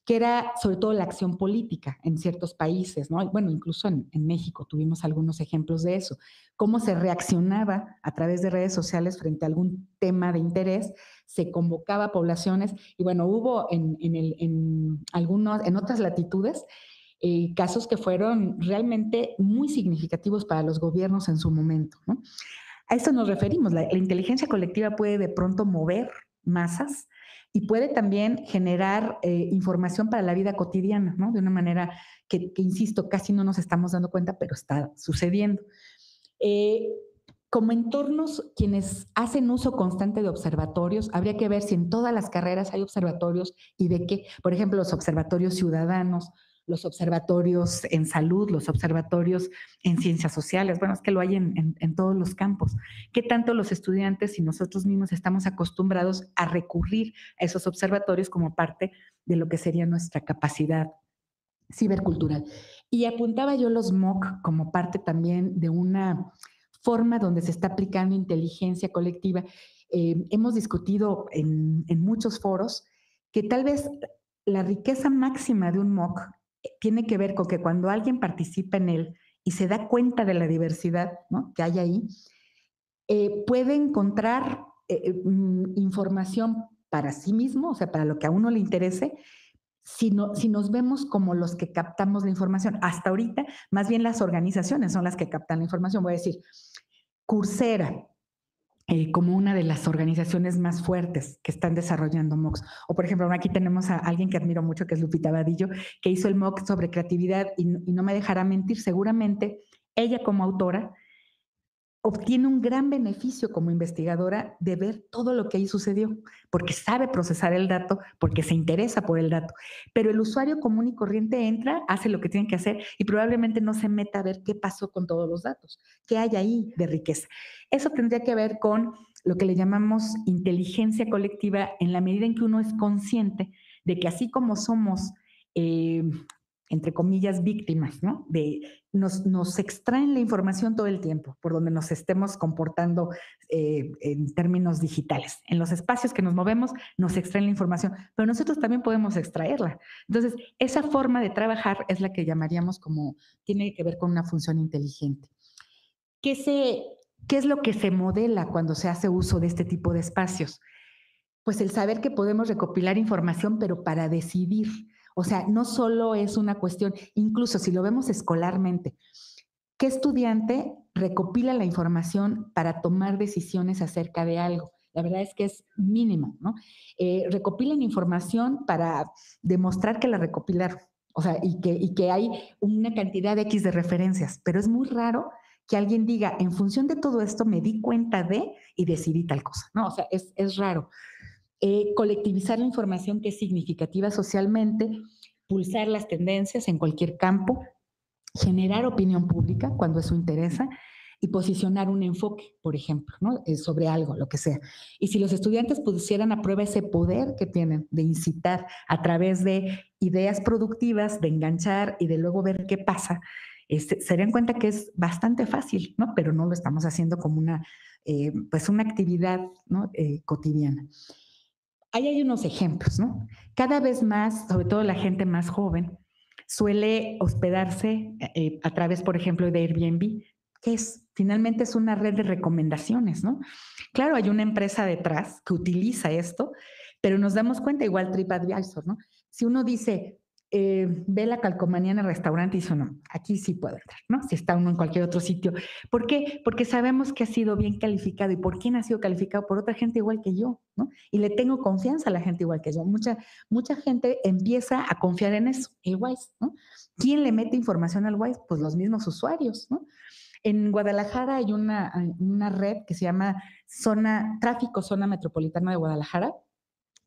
que era sobre todo la acción política en ciertos países, ¿no? Bueno, incluso en México tuvimos algunos ejemplos de eso, cómo se reaccionaba a través de redes sociales frente a algún tema de interés, se convocaba a poblaciones y bueno, hubo en otras latitudes casos que fueron realmente muy significativos para los gobiernos en su momento, ¿no? A eso nos referimos. La inteligencia colectiva puede de pronto mover masas y puede también generar información para la vida cotidiana, ¿no? De una manera insisto, casi no nos estamos dando cuenta, pero está sucediendo. Eh, como entornos, quienes hacen uso constante de observatorios, habría que ver si en todas las carreras hay observatorios y de qué. Por ejemplo, los observatorios ciudadanos, los observatorios en salud, los observatorios en ciencias sociales. Bueno, es que lo hay en todos los campos. ¿Qué tanto los estudiantes y nosotros mismos estamos acostumbrados a recurrir a esos observatorios como parte de lo que sería nuestra capacidad cibercultural? Y apuntaba yo los MOOC como parte también de una forma donde se está aplicando inteligencia colectiva. Hemos discutido en muchos foros que tal vez la riqueza máxima de un MOOC tiene que ver con que cuando alguien participa en él y se da cuenta de la diversidad, ¿no?, que hay ahí, puede encontrar información para sí mismo, o sea, para lo que a uno le interese, si nos vemos como los que captamos la información. Hasta ahorita, más bien las organizaciones son las que captan la información. Voy a decir, Coursera, como una de las organizaciones más fuertes que están desarrollando MOOCs. O, por ejemplo, aquí tenemos a alguien que admiro mucho, que es Lupita Vadillo, que hizo el MOOC sobre creatividad y no me dejará mentir, seguramente ella como autora obtiene un gran beneficio como investigadora de ver todo lo que ahí sucedió, porque sabe procesar el dato, porque se interesa por el dato. Pero el usuario común y corriente entra, hace lo que tiene que hacer y probablemente no se meta a ver qué pasó con todos los datos, qué hay ahí de riqueza. Eso tendría que ver con lo que le llamamos inteligencia colectiva en la medida en que uno es consciente de que así como somos eh, entre comillas, víctimas, ¿no? Nos extraen la información todo el tiempo, por donde nos estemos comportando en términos digitales. En los espacios que nos movemos, nos extraen la información, pero nosotros también podemos extraerla. Entonces, esa forma de trabajar es la que llamaríamos como, tiene que ver con una función inteligente. ¿Qué, se, ¿Qué es lo que se modela cuando se hace uso de este tipo de espacios? Pues el saber que podemos recopilar información, pero para decidir. O sea, no solo es una cuestión, incluso si lo vemos escolarmente, ¿qué estudiante recopila la información para tomar decisiones acerca de algo? La verdad es que es mínimo, ¿no? Recopilan información para demostrar que la recopilaron, o sea, y que hay una cantidad de X de referencias, pero es muy raro que alguien diga, en función de todo esto me di cuenta de y decidí tal cosa, ¿no? O sea, es raro. Colectivizar la información que es significativa socialmente, pulsar las tendencias en cualquier campo, generar opinión pública cuando eso interesa y posicionar un enfoque, por ejemplo, ¿no? Sobre algo, lo que sea. Y si los estudiantes pusieran a prueba ese poder que tienen de incitar a través de ideas productivas, de enganchar y de luego ver qué pasa, se darían cuenta que es bastante fácil, ¿no? Pero no lo estamos haciendo como pues una actividad, ¿no?, cotidiana. Ahí hay unos ejemplos, ¿no? Cada vez más, sobre todo la gente más joven, suele hospedarse a través, por ejemplo, de Airbnb, que finalmente es una red de recomendaciones, ¿no? Claro, hay una empresa detrás que utiliza esto, pero nos damos cuenta, igual TripAdvisor, ¿no? Si uno dice, ve la calcomanía en el restaurante y dice, no, aquí sí puedo entrar, ¿no? Si está uno en cualquier otro sitio. ¿Por qué? Porque sabemos que ha sido bien calificado. ¿Y por quién ha sido calificado? Por otra gente igual que yo, ¿no? Y le tengo confianza a la gente igual que yo. Mucha gente empieza a confiar en eso, el Wise, ¿no? ¿Quién le mete información al Wise? Pues los mismos usuarios, ¿no? En Guadalajara hay una red que se llama Tráfico Zona Metropolitana de Guadalajara,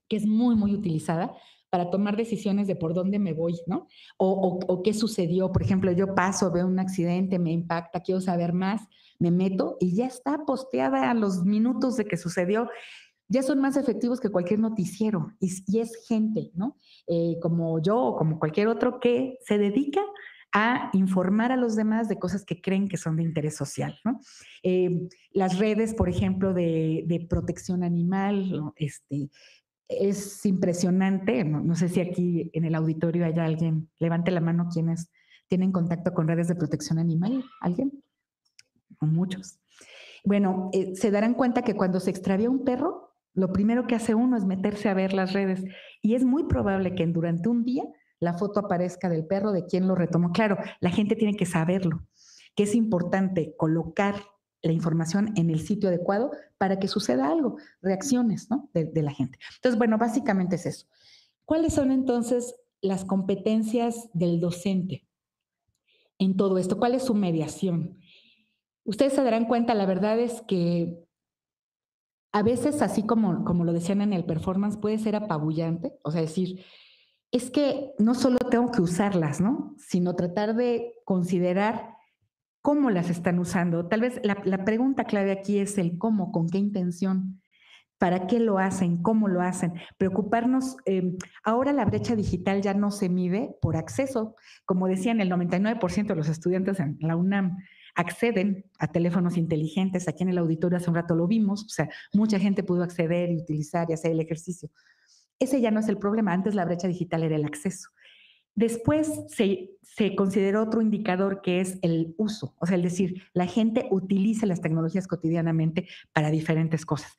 que es muy, muy utilizada para tomar decisiones de por dónde me voy, ¿no? O qué sucedió. Por ejemplo, yo paso, veo un accidente, me impacta, quiero saber más, me meto y ya está posteada a los minutos de que sucedió. Ya son más efectivos que cualquier noticiero y es gente, ¿no? Como yo o como cualquier otro que se dedica a informar a los demás de cosas que creen que son de interés social, ¿no? Las redes, por ejemplo, de protección animal, ¿no? Es impresionante. No, no sé si aquí en el auditorio hay alguien, levante la mano quienes tienen contacto con redes de protección animal. ¿Alguien? O muchos. Bueno, se darán cuenta que cuando se extravía un perro, lo primero que hace uno es meterse a ver las redes y es muy probable que durante un día la foto aparezca del perro, de quién lo retomó. Claro, la gente tiene que saberlo, que es importante colocar la información en el sitio adecuado para que suceda algo, reacciones, ¿no? De la gente. Entonces, bueno, básicamente es eso. ¿Cuáles son entonces las competencias del docente en todo esto? ¿Cuál es su mediación? Ustedes se darán cuenta, la verdad es que a veces, así como lo decían en el performance, puede ser apabullante, o sea, decir, es que no solo tengo que usarlas, ¿no? Sino tratar de considerar cómo las están usando. Tal vez la pregunta clave aquí es el cómo, con qué intención, para qué lo hacen, cómo lo hacen. Preocuparnos, ahora la brecha digital ya no se mide por acceso. Como decían, el 99% de los estudiantes en la UNAM acceden a teléfonos inteligentes. Aquí en el auditorio hace un rato lo vimos, o sea, mucha gente pudo acceder y utilizar y hacer el ejercicio. Ese ya no es el problema. Antes la brecha digital era el acceso. Después se consideró otro indicador que es el uso, o sea, el decir, la gente utiliza las tecnologías cotidianamente para diferentes cosas.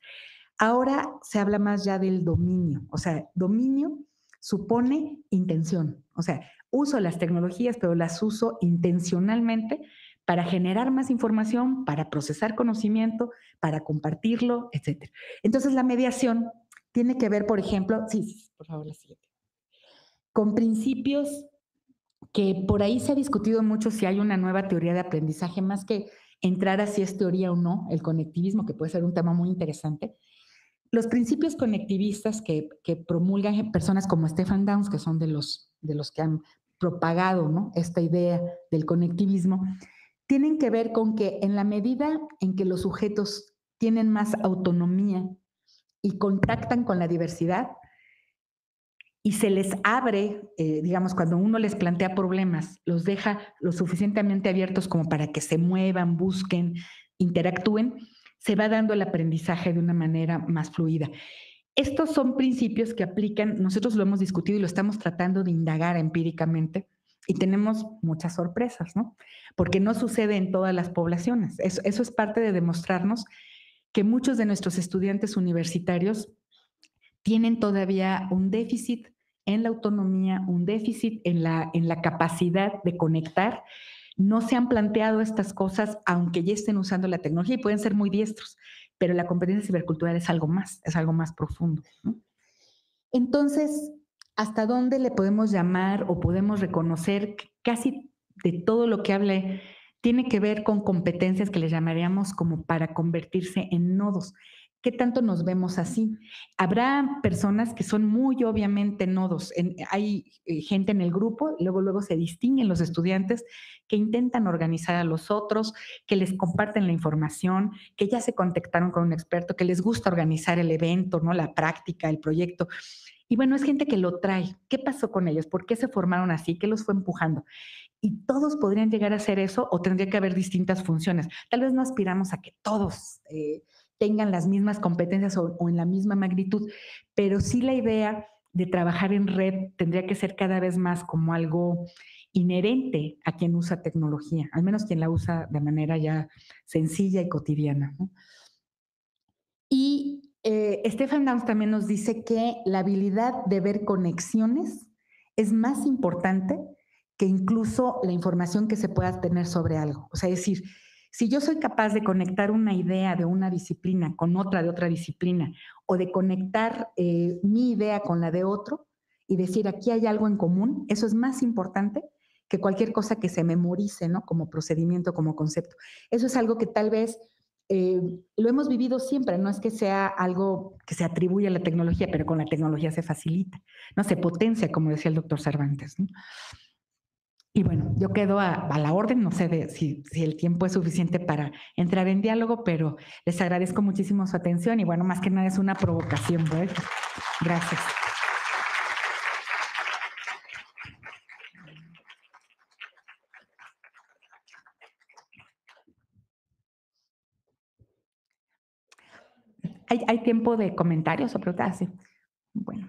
Ahora se habla más ya del dominio, o sea, dominio supone intención, o sea, uso las tecnologías, pero las uso intencionalmente para generar más información, para procesar conocimiento, para compartirlo, etcétera. Entonces, la mediación tiene que ver, por ejemplo, sí, sí, por favor, la siguiente, con principios que por ahí se ha discutido mucho si hay una nueva teoría de aprendizaje, más que entrar a si es teoría o no, el conectivismo, que puede ser un tema muy interesante. Los principios conectivistas que promulgan personas como Stefan Downes, que son de los que han propagado, ¿no?, esta idea del conectivismo, tienen que ver con que en la medida en que los sujetos tienen más autonomía y contactan con la diversidad, y se les abre, digamos, cuando uno les plantea problemas, los deja lo suficientemente abiertos como para que se muevan, busquen, interactúen, se va dando el aprendizaje de una manera más fluida. Estos son principios que aplican, nosotros lo hemos discutido y lo estamos tratando de indagar empíricamente y tenemos muchas sorpresas, ¿no? Porque no sucede en todas las poblaciones. Eso es parte de demostrarnos que muchos de nuestros estudiantes universitarios tienen todavía un déficit en la autonomía, un déficit en la capacidad de conectar. No se han planteado estas cosas, aunque ya estén usando la tecnología y pueden ser muy diestros, pero la competencia cibercultural es algo más profundo, ¿no? Entonces, ¿hasta dónde le podemos llamar o podemos reconocer que casi de todo lo que hable tiene que ver con competencias que le llamaríamos como para convertirse en nodos? ¿Qué tanto nos vemos así? Habrá personas que son muy obviamente nodos. Hay gente en el grupo, luego se distinguen los estudiantes que intentan organizar a los otros, que les comparten la información, que ya se contactaron con un experto, que les gusta organizar el evento, ¿no?, la práctica, el proyecto. Y bueno, es gente que lo trae. ¿Qué pasó con ellos? ¿Por qué se formaron así? ¿Qué los fue empujando? Y todos podrían llegar a hacer eso o tendría que haber distintas funciones. Tal vez no aspiramos a que todos tengan las mismas competencias o en la misma magnitud, pero sí la idea de trabajar en red tendría que ser cada vez más como algo inherente a quien usa tecnología, al menos quien la usa de manera ya sencilla y cotidiana, ¿no? Y Stefan Downes también nos dice que la habilidad de ver conexiones es más importante que incluso la información que se pueda tener sobre algo. O sea, es decir, si yo soy capaz de conectar una idea de una disciplina con otra de otra disciplina, o de conectar mi idea con la de otro y decir aquí hay algo en común, eso es más importante que cualquier cosa que se memorice, ¿no?, como procedimiento, como concepto. Eso es algo que tal vez eh, lo hemos vivido siempre, no es que sea algo que se atribuye a la tecnología, pero con la tecnología se facilita, no se potencia, como decía el doctor Cervantes, ¿no? Y bueno, yo quedo a la orden, no sé si el tiempo es suficiente para entrar en diálogo, pero les agradezco muchísimo su atención y bueno, más que nada es una provocación, ¿verdad? Gracias. ¿Hay tiempo de comentarios o preguntas? Sí. Bueno,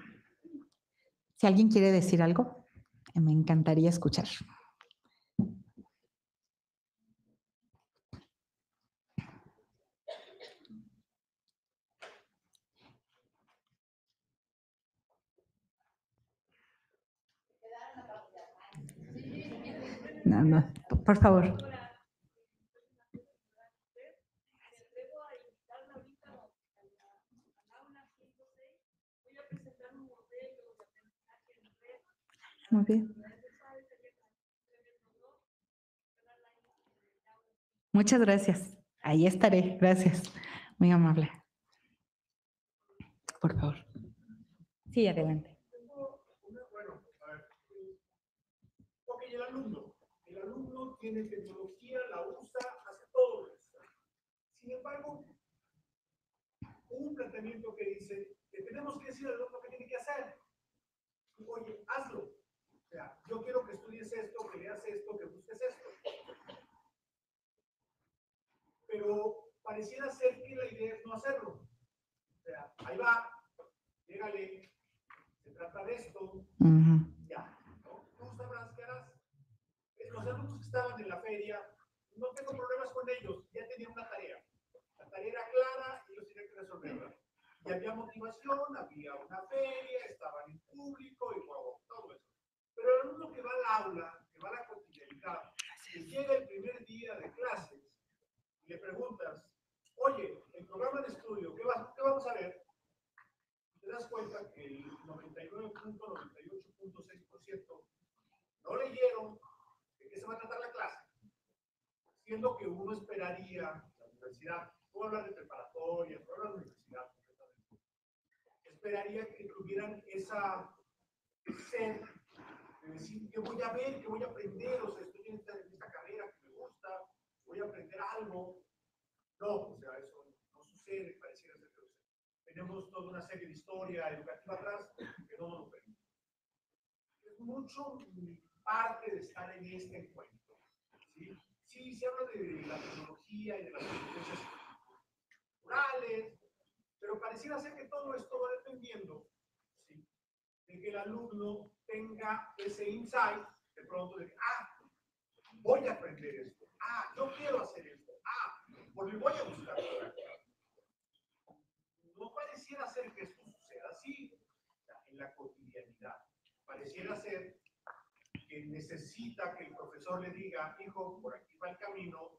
si alguien quiere decir algo, me encantaría escuchar. No, no, por favor. Muy bien. Muchas gracias. Ahí estaré. Gracias. Muy amable. Por favor. Sí, adelante. Bueno, a ver. Ok, el alumno tiene tecnología, la usa, hace todo eso. Sin embargo, un planteamiento que dice que tenemos que decir al alumno qué tiene que hacer. Oye, hazlo. O sea, yo quiero que estudies esto, que leas esto, que busques esto. Pero pareciera ser que la idea es no hacerlo. O sea, ahí va, llégale, se trata de esto, ya. ¿No? Tú sabrás qué harás. Los alumnos que estaban en la feria, no tengo problemas con ellos, ya tenían una tarea. La tarea era clara y ellos tenían que resolverla. Y había motivación, había una feria, estaban en público y wow, todo eso. Pero el alumno que va al aula, que va a la cotidianidad, que llega el primer día de clases y le preguntas, oye, el programa de estudio, ¿qué vamos a ver? Y te das cuenta que el 99.98.6% no leyeron de qué se va a tratar la clase, siendo que uno esperaría, la universidad, puedo hablar de preparatoria, puedo hablar de universidad, esperaría que tuvieran esa sed de decir, ¿qué voy a ver? ¿Qué voy a aprender? O sea, estoy en esta carrera que me gusta, voy a aprender algo. No, o sea, eso no sucede, pareciera ser que tenemos toda una serie de historia educativa atrás que no nos lo permite. Es mucho parte de estar en este encuentro. ¿Sí? Sí, se habla de la tecnología y de las competencias culturales, pero pareciera ser que todo esto va dependiendo, ¿sí?, de que el alumno tenga ese insight de pronto de que, voy a aprender esto, yo quiero hacer esto, porque voy a buscar. No pareciera ser que esto suceda así en la cotidianidad. Pareciera ser que necesita que el profesor le diga, hijo, por aquí va el camino,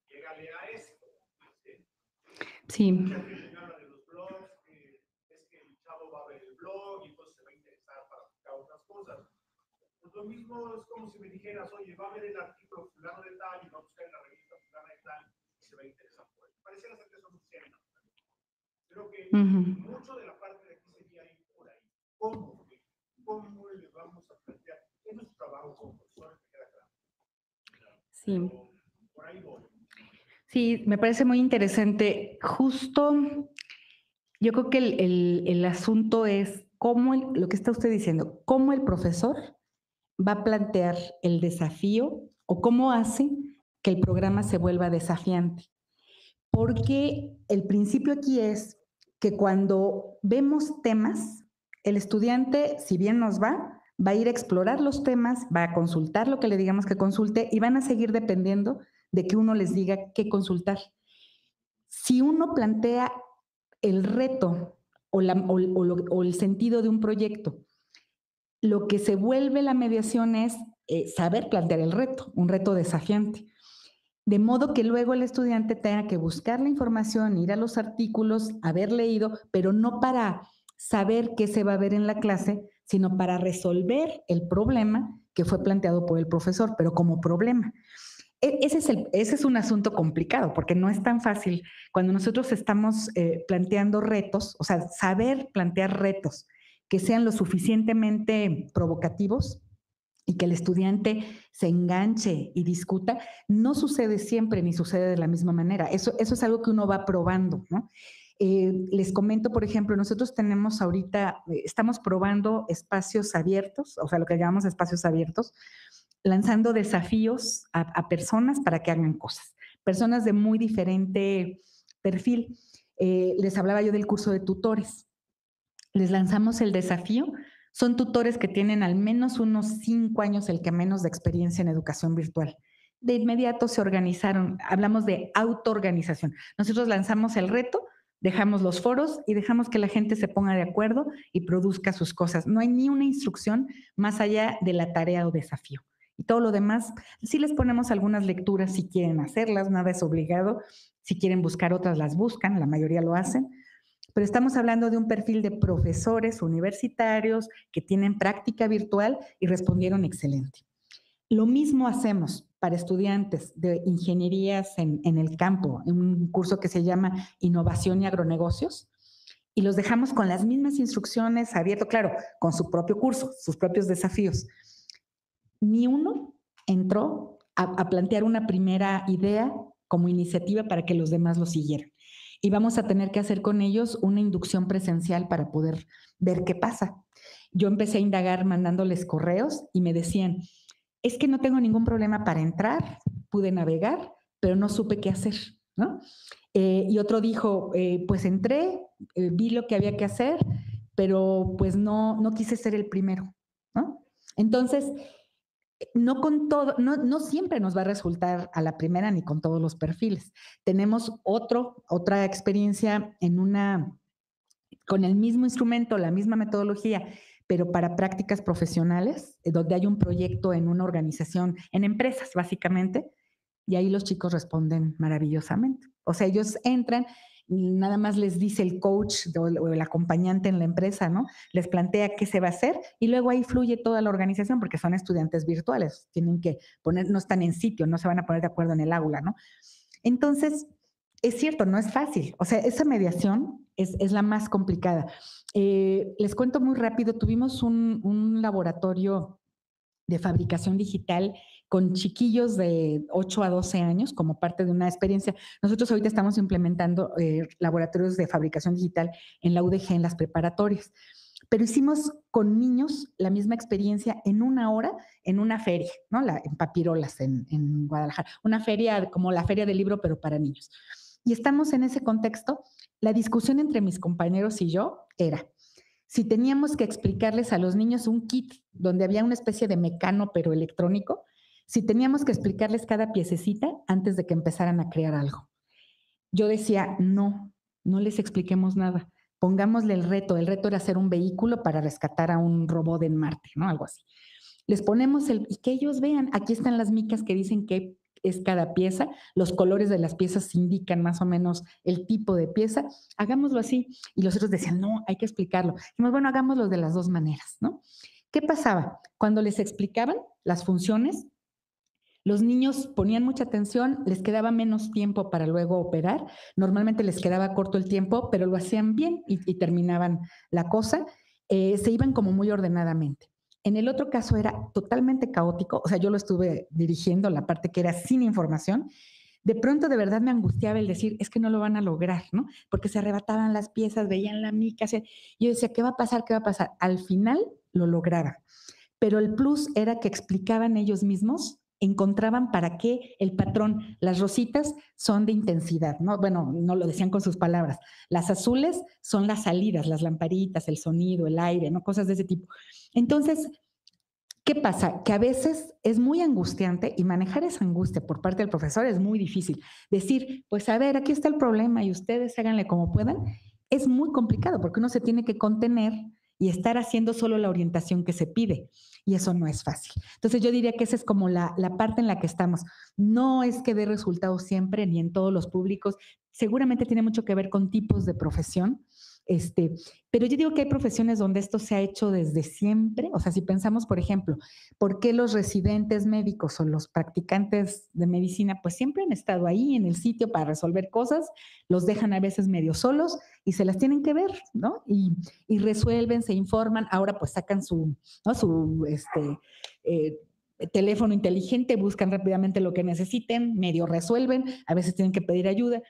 llégale a esto. Sí. Mucha gente habla de los blogs, que es que el chavo va a ver el blog y entonces se va a interesar para buscar otras cosas. Pues lo mismo es como si me dijeras, oye, va a ver el artículo fulano de tal y va a buscar en la revista fulana de tal y se va a interesar por él. Pareciera ser que eso no sucede. Creo que mucho de la parte de aquí sería ir por ahí. ¿Cómo le vamos a plantear? Es nuestro trabajo como profesores, me queda claro. Sí. Pero por ahí voy. Sí, me parece muy interesante. Justo, yo creo que el asunto es lo que está usted diciendo, cómo el profesor va a plantear el desafío o cómo hace que el programa se vuelva desafiante. Porque el principio aquí es que cuando vemos temas, el estudiante, si bien nos va a ir a explorar los temas, va a consultar lo que le digamos que consulte y van a seguir dependiendo de que uno les diga qué consultar. Si uno plantea el reto o el sentido de un proyecto, lo que se vuelve la mediación es saber plantear el reto, un reto desafiante. De modo que luego el estudiante tenga que buscar la información, ir a los artículos, haber leído, pero no para saber qué se va a ver en la clase, sino para resolver el problema que fue planteado por el profesor, pero como problema. Ese es un asunto complicado, porque no es tan fácil cuando nosotros estamos planteando retos, o sea, saber plantear retos que sean lo suficientemente provocativos y que el estudiante se enganche y discuta, no sucede siempre ni sucede de la misma manera. Eso es algo que uno va probando, ¿no? Les comento, por ejemplo, nosotros tenemos ahorita, estamos probando espacios abiertos, o sea, lo que llamamos espacios abiertos, lanzando desafíos a personas para que hagan cosas. Personas de muy diferente perfil. Les hablaba yo del curso de tutores. Les lanzamos el desafío. Son tutores que tienen al menos unos 5 años, el que menos, de experiencia en educación virtual. De inmediato se organizaron, hablamos de autoorganización. Nosotros lanzamos el reto, dejamos los foros y dejamos que la gente se ponga de acuerdo y produzca sus cosas. No hay ni una instrucción más allá de la tarea o desafío. Y todo lo demás, sí les ponemos algunas lecturas si quieren hacerlas, nada es obligado. Si quieren buscar otras, las buscan, la mayoría lo hacen, pero estamos hablando de un perfil de profesores universitarios que tienen práctica virtual y respondieron excelente. Lo mismo hacemos para estudiantes de ingenierías en el campo, en un curso que se llama Innovación y Agronegocios, y los dejamos con las mismas instrucciones, abierto, claro, con su propio curso, sus propios desafíos. Ni uno entró a plantear una primera idea como iniciativa para que los demás lo siguieran. Y vamos a tener que hacer con ellos una inducción presencial para poder ver qué pasa. Yo empecé a indagar mandándoles correos y me decían, es que no tengo ningún problema para entrar, pude navegar, pero no supe qué hacer, ¿no? Y otro dijo, pues entré, vi lo que había que hacer, pero pues no quise ser el primero, ¿no? Entonces, no con todo, no siempre nos va a resultar a la primera ni con todos los perfiles. Tenemos otra experiencia con el mismo instrumento, la misma metodología, pero para prácticas profesionales, donde hay un proyecto en una organización, en empresas básicamente, y ahí los chicos responden maravillosamente. O sea, ellos entran, nada más les dice el coach o el acompañante en la empresa, ¿no? Les plantea qué se va a hacer y luego ahí fluye toda la organización porque son estudiantes virtuales, tienen que poner, no están en sitio, no se van a poner de acuerdo en el aula, ¿no? Entonces, es cierto, no es fácil. O sea, esa mediación es la más complicada. Les cuento muy rápido, tuvimos un laboratorio de fabricación digital con chiquillos de 8 a 12 años como parte de una experiencia. Nosotros ahorita estamos implementando laboratorios de fabricación digital en la UDG, en las preparatorias. Pero hicimos con niños la misma experiencia en una hora en una feria, ¿no? En Papirolas, en Guadalajara. Una feria como la feria del libro, pero para niños. Y estamos en ese contexto. La discusión entre mis compañeros y yo era, si teníamos que explicarles a los niños un kit donde había una especie de mecano pero electrónico, si teníamos que explicarles cada piececita antes de que empezaran a crear algo. Yo decía, no les expliquemos nada, pongámosle el reto era hacer un vehículo para rescatar a un robot en Marte, ¿no? Algo así. Les ponemos y que ellos vean, aquí están las micas que dicen que es cada pieza, los colores de las piezas indican más o menos el tipo de pieza, hagámoslo así. Y los otros decían, no, hay que explicarlo. Dijimos, bueno, hagámoslo de las dos maneras, ¿no? ¿Qué pasaba? Cuando les explicaban las funciones, los niños ponían mucha atención, les quedaba menos tiempo para luego operar. Normalmente les quedaba corto el tiempo, pero lo hacían bien y terminaban la cosa. Se iban como muy ordenadamente. En el otro caso era totalmente caótico, o sea, yo lo estuve dirigiendo, la parte que era sin información. De pronto de verdad me angustiaba el decir, es que no lo van a lograr, ¿no? Porque se arrebataban las piezas, veían la mica. Yo decía, ¿qué va a pasar? ¿Qué va a pasar? Al final lo lograban. Pero el plus era que explicaban ellos mismos, encontraban para qué el patrón. Las rositas son de intensidad, ¿no? Bueno, no lo decían con sus palabras. Las azules son las salidas, las lamparitas, el sonido, el aire, ¿no? Cosas de ese tipo. Entonces, ¿qué pasa? Que a veces es muy angustiante y manejar esa angustia por parte del profesor es muy difícil. Decir, pues a ver, aquí está el problema y ustedes háganle como puedan, es muy complicado porque uno se tiene que contener y estar haciendo solo la orientación que se pide. Y eso no es fácil. Entonces yo diría que esa es como la parte en la que estamos. No es que dé resultados siempre ni en todos los públicos. Seguramente tiene mucho que ver con tipos de profesión. Pero yo digo que hay profesiones donde esto se ha hecho desde siempre. O sea, si pensamos, por ejemplo, ¿por qué los residentes médicos o los practicantes de medicina pues siempre han estado ahí en el sitio para resolver cosas? Los dejan a veces medio solos y se las tienen que ver, ¿no? Y resuelven, se informan, ahora pues sacan su, ¿no? Eh, teléfono inteligente, buscan rápidamente lo que necesiten, medio resuelven, a veces tienen que pedir ayuda.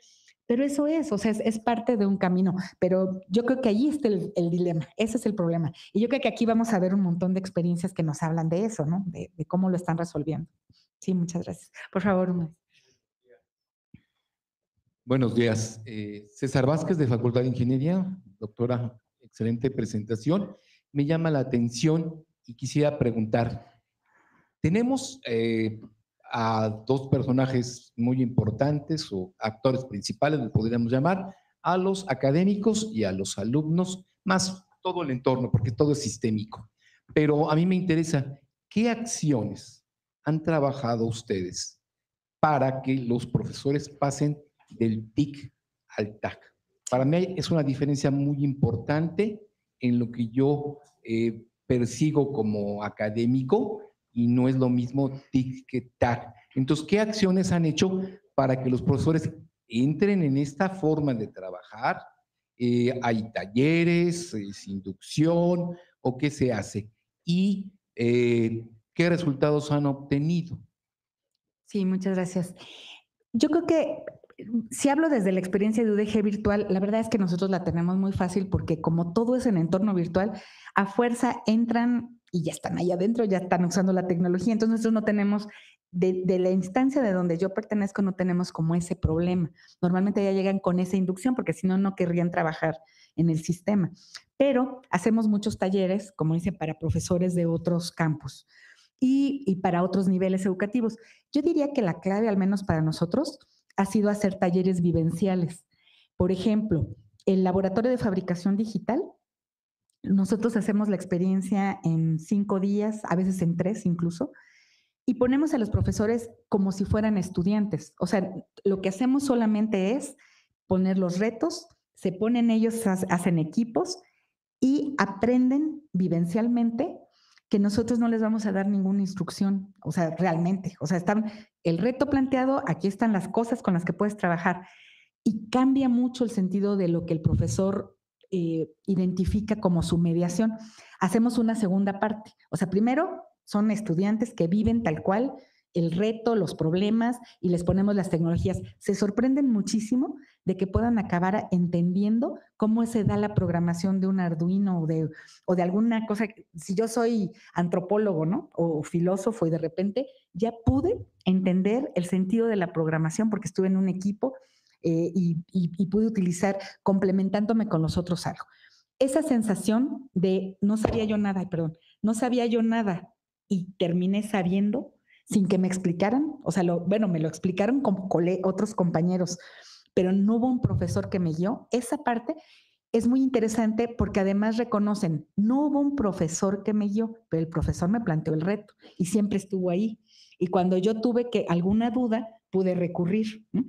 Pero eso es, o sea, es parte de un camino. Pero yo creo que ahí está el dilema, ese es el problema. Y yo creo que aquí vamos a ver un montón de experiencias que nos hablan de eso, ¿no? De cómo lo están resolviendo. Sí, muchas gracias. Por favor, Buenos días. César Vázquez, de Facultad de Ingeniería. Doctora, excelente presentación. Me llama la atención y quisiera preguntar, tenemos a dos personajes muy importantes o actores principales, lo podríamos llamar, a los académicos y a los alumnos, más todo el entorno, porque todo es sistémico. Pero a mí me interesa, ¿qué acciones han trabajado ustedes para que los profesores pasen del TIC al TAC? Para mí es una diferencia muy importante en lo que yo persigo como académico, y no es lo mismo TIC que TAC. Entonces, ¿qué acciones han hecho para que los profesores entren en esta forma de trabajar? ¿Hay talleres, es inducción o qué se hace? ¿Y qué resultados han obtenido? sí, muchas gracias. Yo creo que si hablo desde la experiencia de UDG virtual, la verdad es que nosotros la tenemos muy fácil porque como todo es en entorno virtual, a fuerza entran y ya están ahí adentro, ya están usando la tecnología. Entonces nosotros no tenemos, de la instancia de donde yo pertenezco, no tenemos como ese problema. Normalmente ya llegan con esa inducción porque si no, no querrían trabajar en el sistema. Pero hacemos muchos talleres, como dice, para profesores de otros campus y para otros niveles educativos. Yo diría que la clave, al menos para nosotros, ha sido hacer talleres vivenciales. Por ejemplo, el laboratorio de fabricación digital, nosotros hacemos la experiencia en 5 días, a veces en 3 incluso, y ponemos a los profesores como si fueran estudiantes. O sea, lo que hacemos solamente es poner los retos, se ponen ellos, hacen equipos y aprenden vivencialmente que nosotros no les vamos a dar ninguna instrucción, o sea, realmente, o sea, están el reto planteado, aquí están las cosas con las que puedes trabajar y cambia mucho el sentido de lo que el profesor identifica como su mediación. Hacemos una segunda parte, o sea, primero son estudiantes que viven tal cual el reto, los problemas y les ponemos las tecnologías. Se sorprenden muchísimo de que puedan acabar entendiendo cómo se da la programación de un Arduino o de alguna cosa. Si yo soy antropólogo, ¿no? O filósofo y de repente ya pude entender el sentido de la programación porque estuve en un equipo y pude utilizar complementándome con los otros algo. Esa sensación de no sabía yo nada, perdón, no sabía yo nada y terminé sabiendo sin que me explicaran, o sea, bueno, me lo explicaron con otros compañeros, pero no hubo un profesor que me guió. Esa parte es muy interesante porque además reconocen, no hubo un profesor que me guió, pero el profesor me planteó el reto y siempre estuvo ahí. Y cuando yo tuve alguna duda, pude recurrir, ¿no?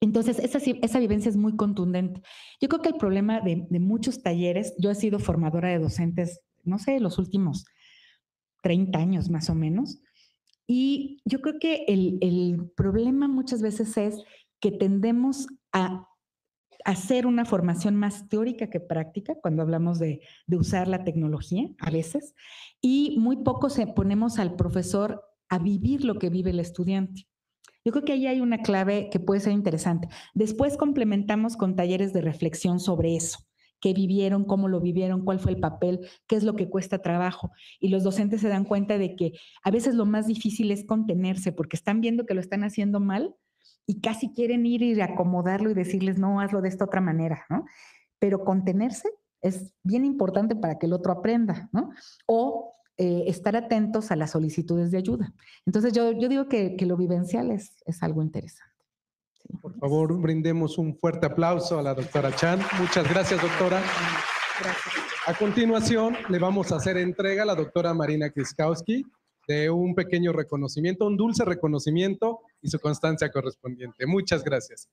Entonces, esa vivencia es muy contundente. Yo creo que el problema de muchos talleres, yo he sido formadora de docentes, no sé, los últimos 30 años más o menos, y yo creo que el problema muchas veces es que tendemos a hacer una formación más teórica que práctica cuando hablamos de usar la tecnología a veces, y muy poco ponemos al profesor a vivir lo que vive el estudiante. Yo creo que ahí hay una clave que puede ser interesante. Después complementamos con talleres de reflexión sobre eso. ¿Qué vivieron? ¿Cómo lo vivieron? ¿Cuál fue el papel? ¿Qué es lo que cuesta trabajo? Y los docentes se dan cuenta de que a veces lo más difícil es contenerse porque están viendo que lo están haciendo mal y casi quieren ir y acomodarlo y decirles, no, hazlo de esta otra manera, ¿no? Pero contenerse es bien importante para que el otro aprenda, ¿no? O estar atentos a las solicitudes de ayuda. Entonces yo digo que lo vivencial es algo interesante. Sí. Por favor, brindemos un fuerte aplauso a la doctora Chan. Muchas gracias, doctora. Gracias. A continuación, le vamos a hacer entrega a la doctora Marina Kiskowski de un pequeño reconocimiento, un dulce reconocimiento y su constancia correspondiente. Muchas gracias.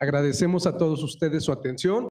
Agradecemos a todos ustedes su atención.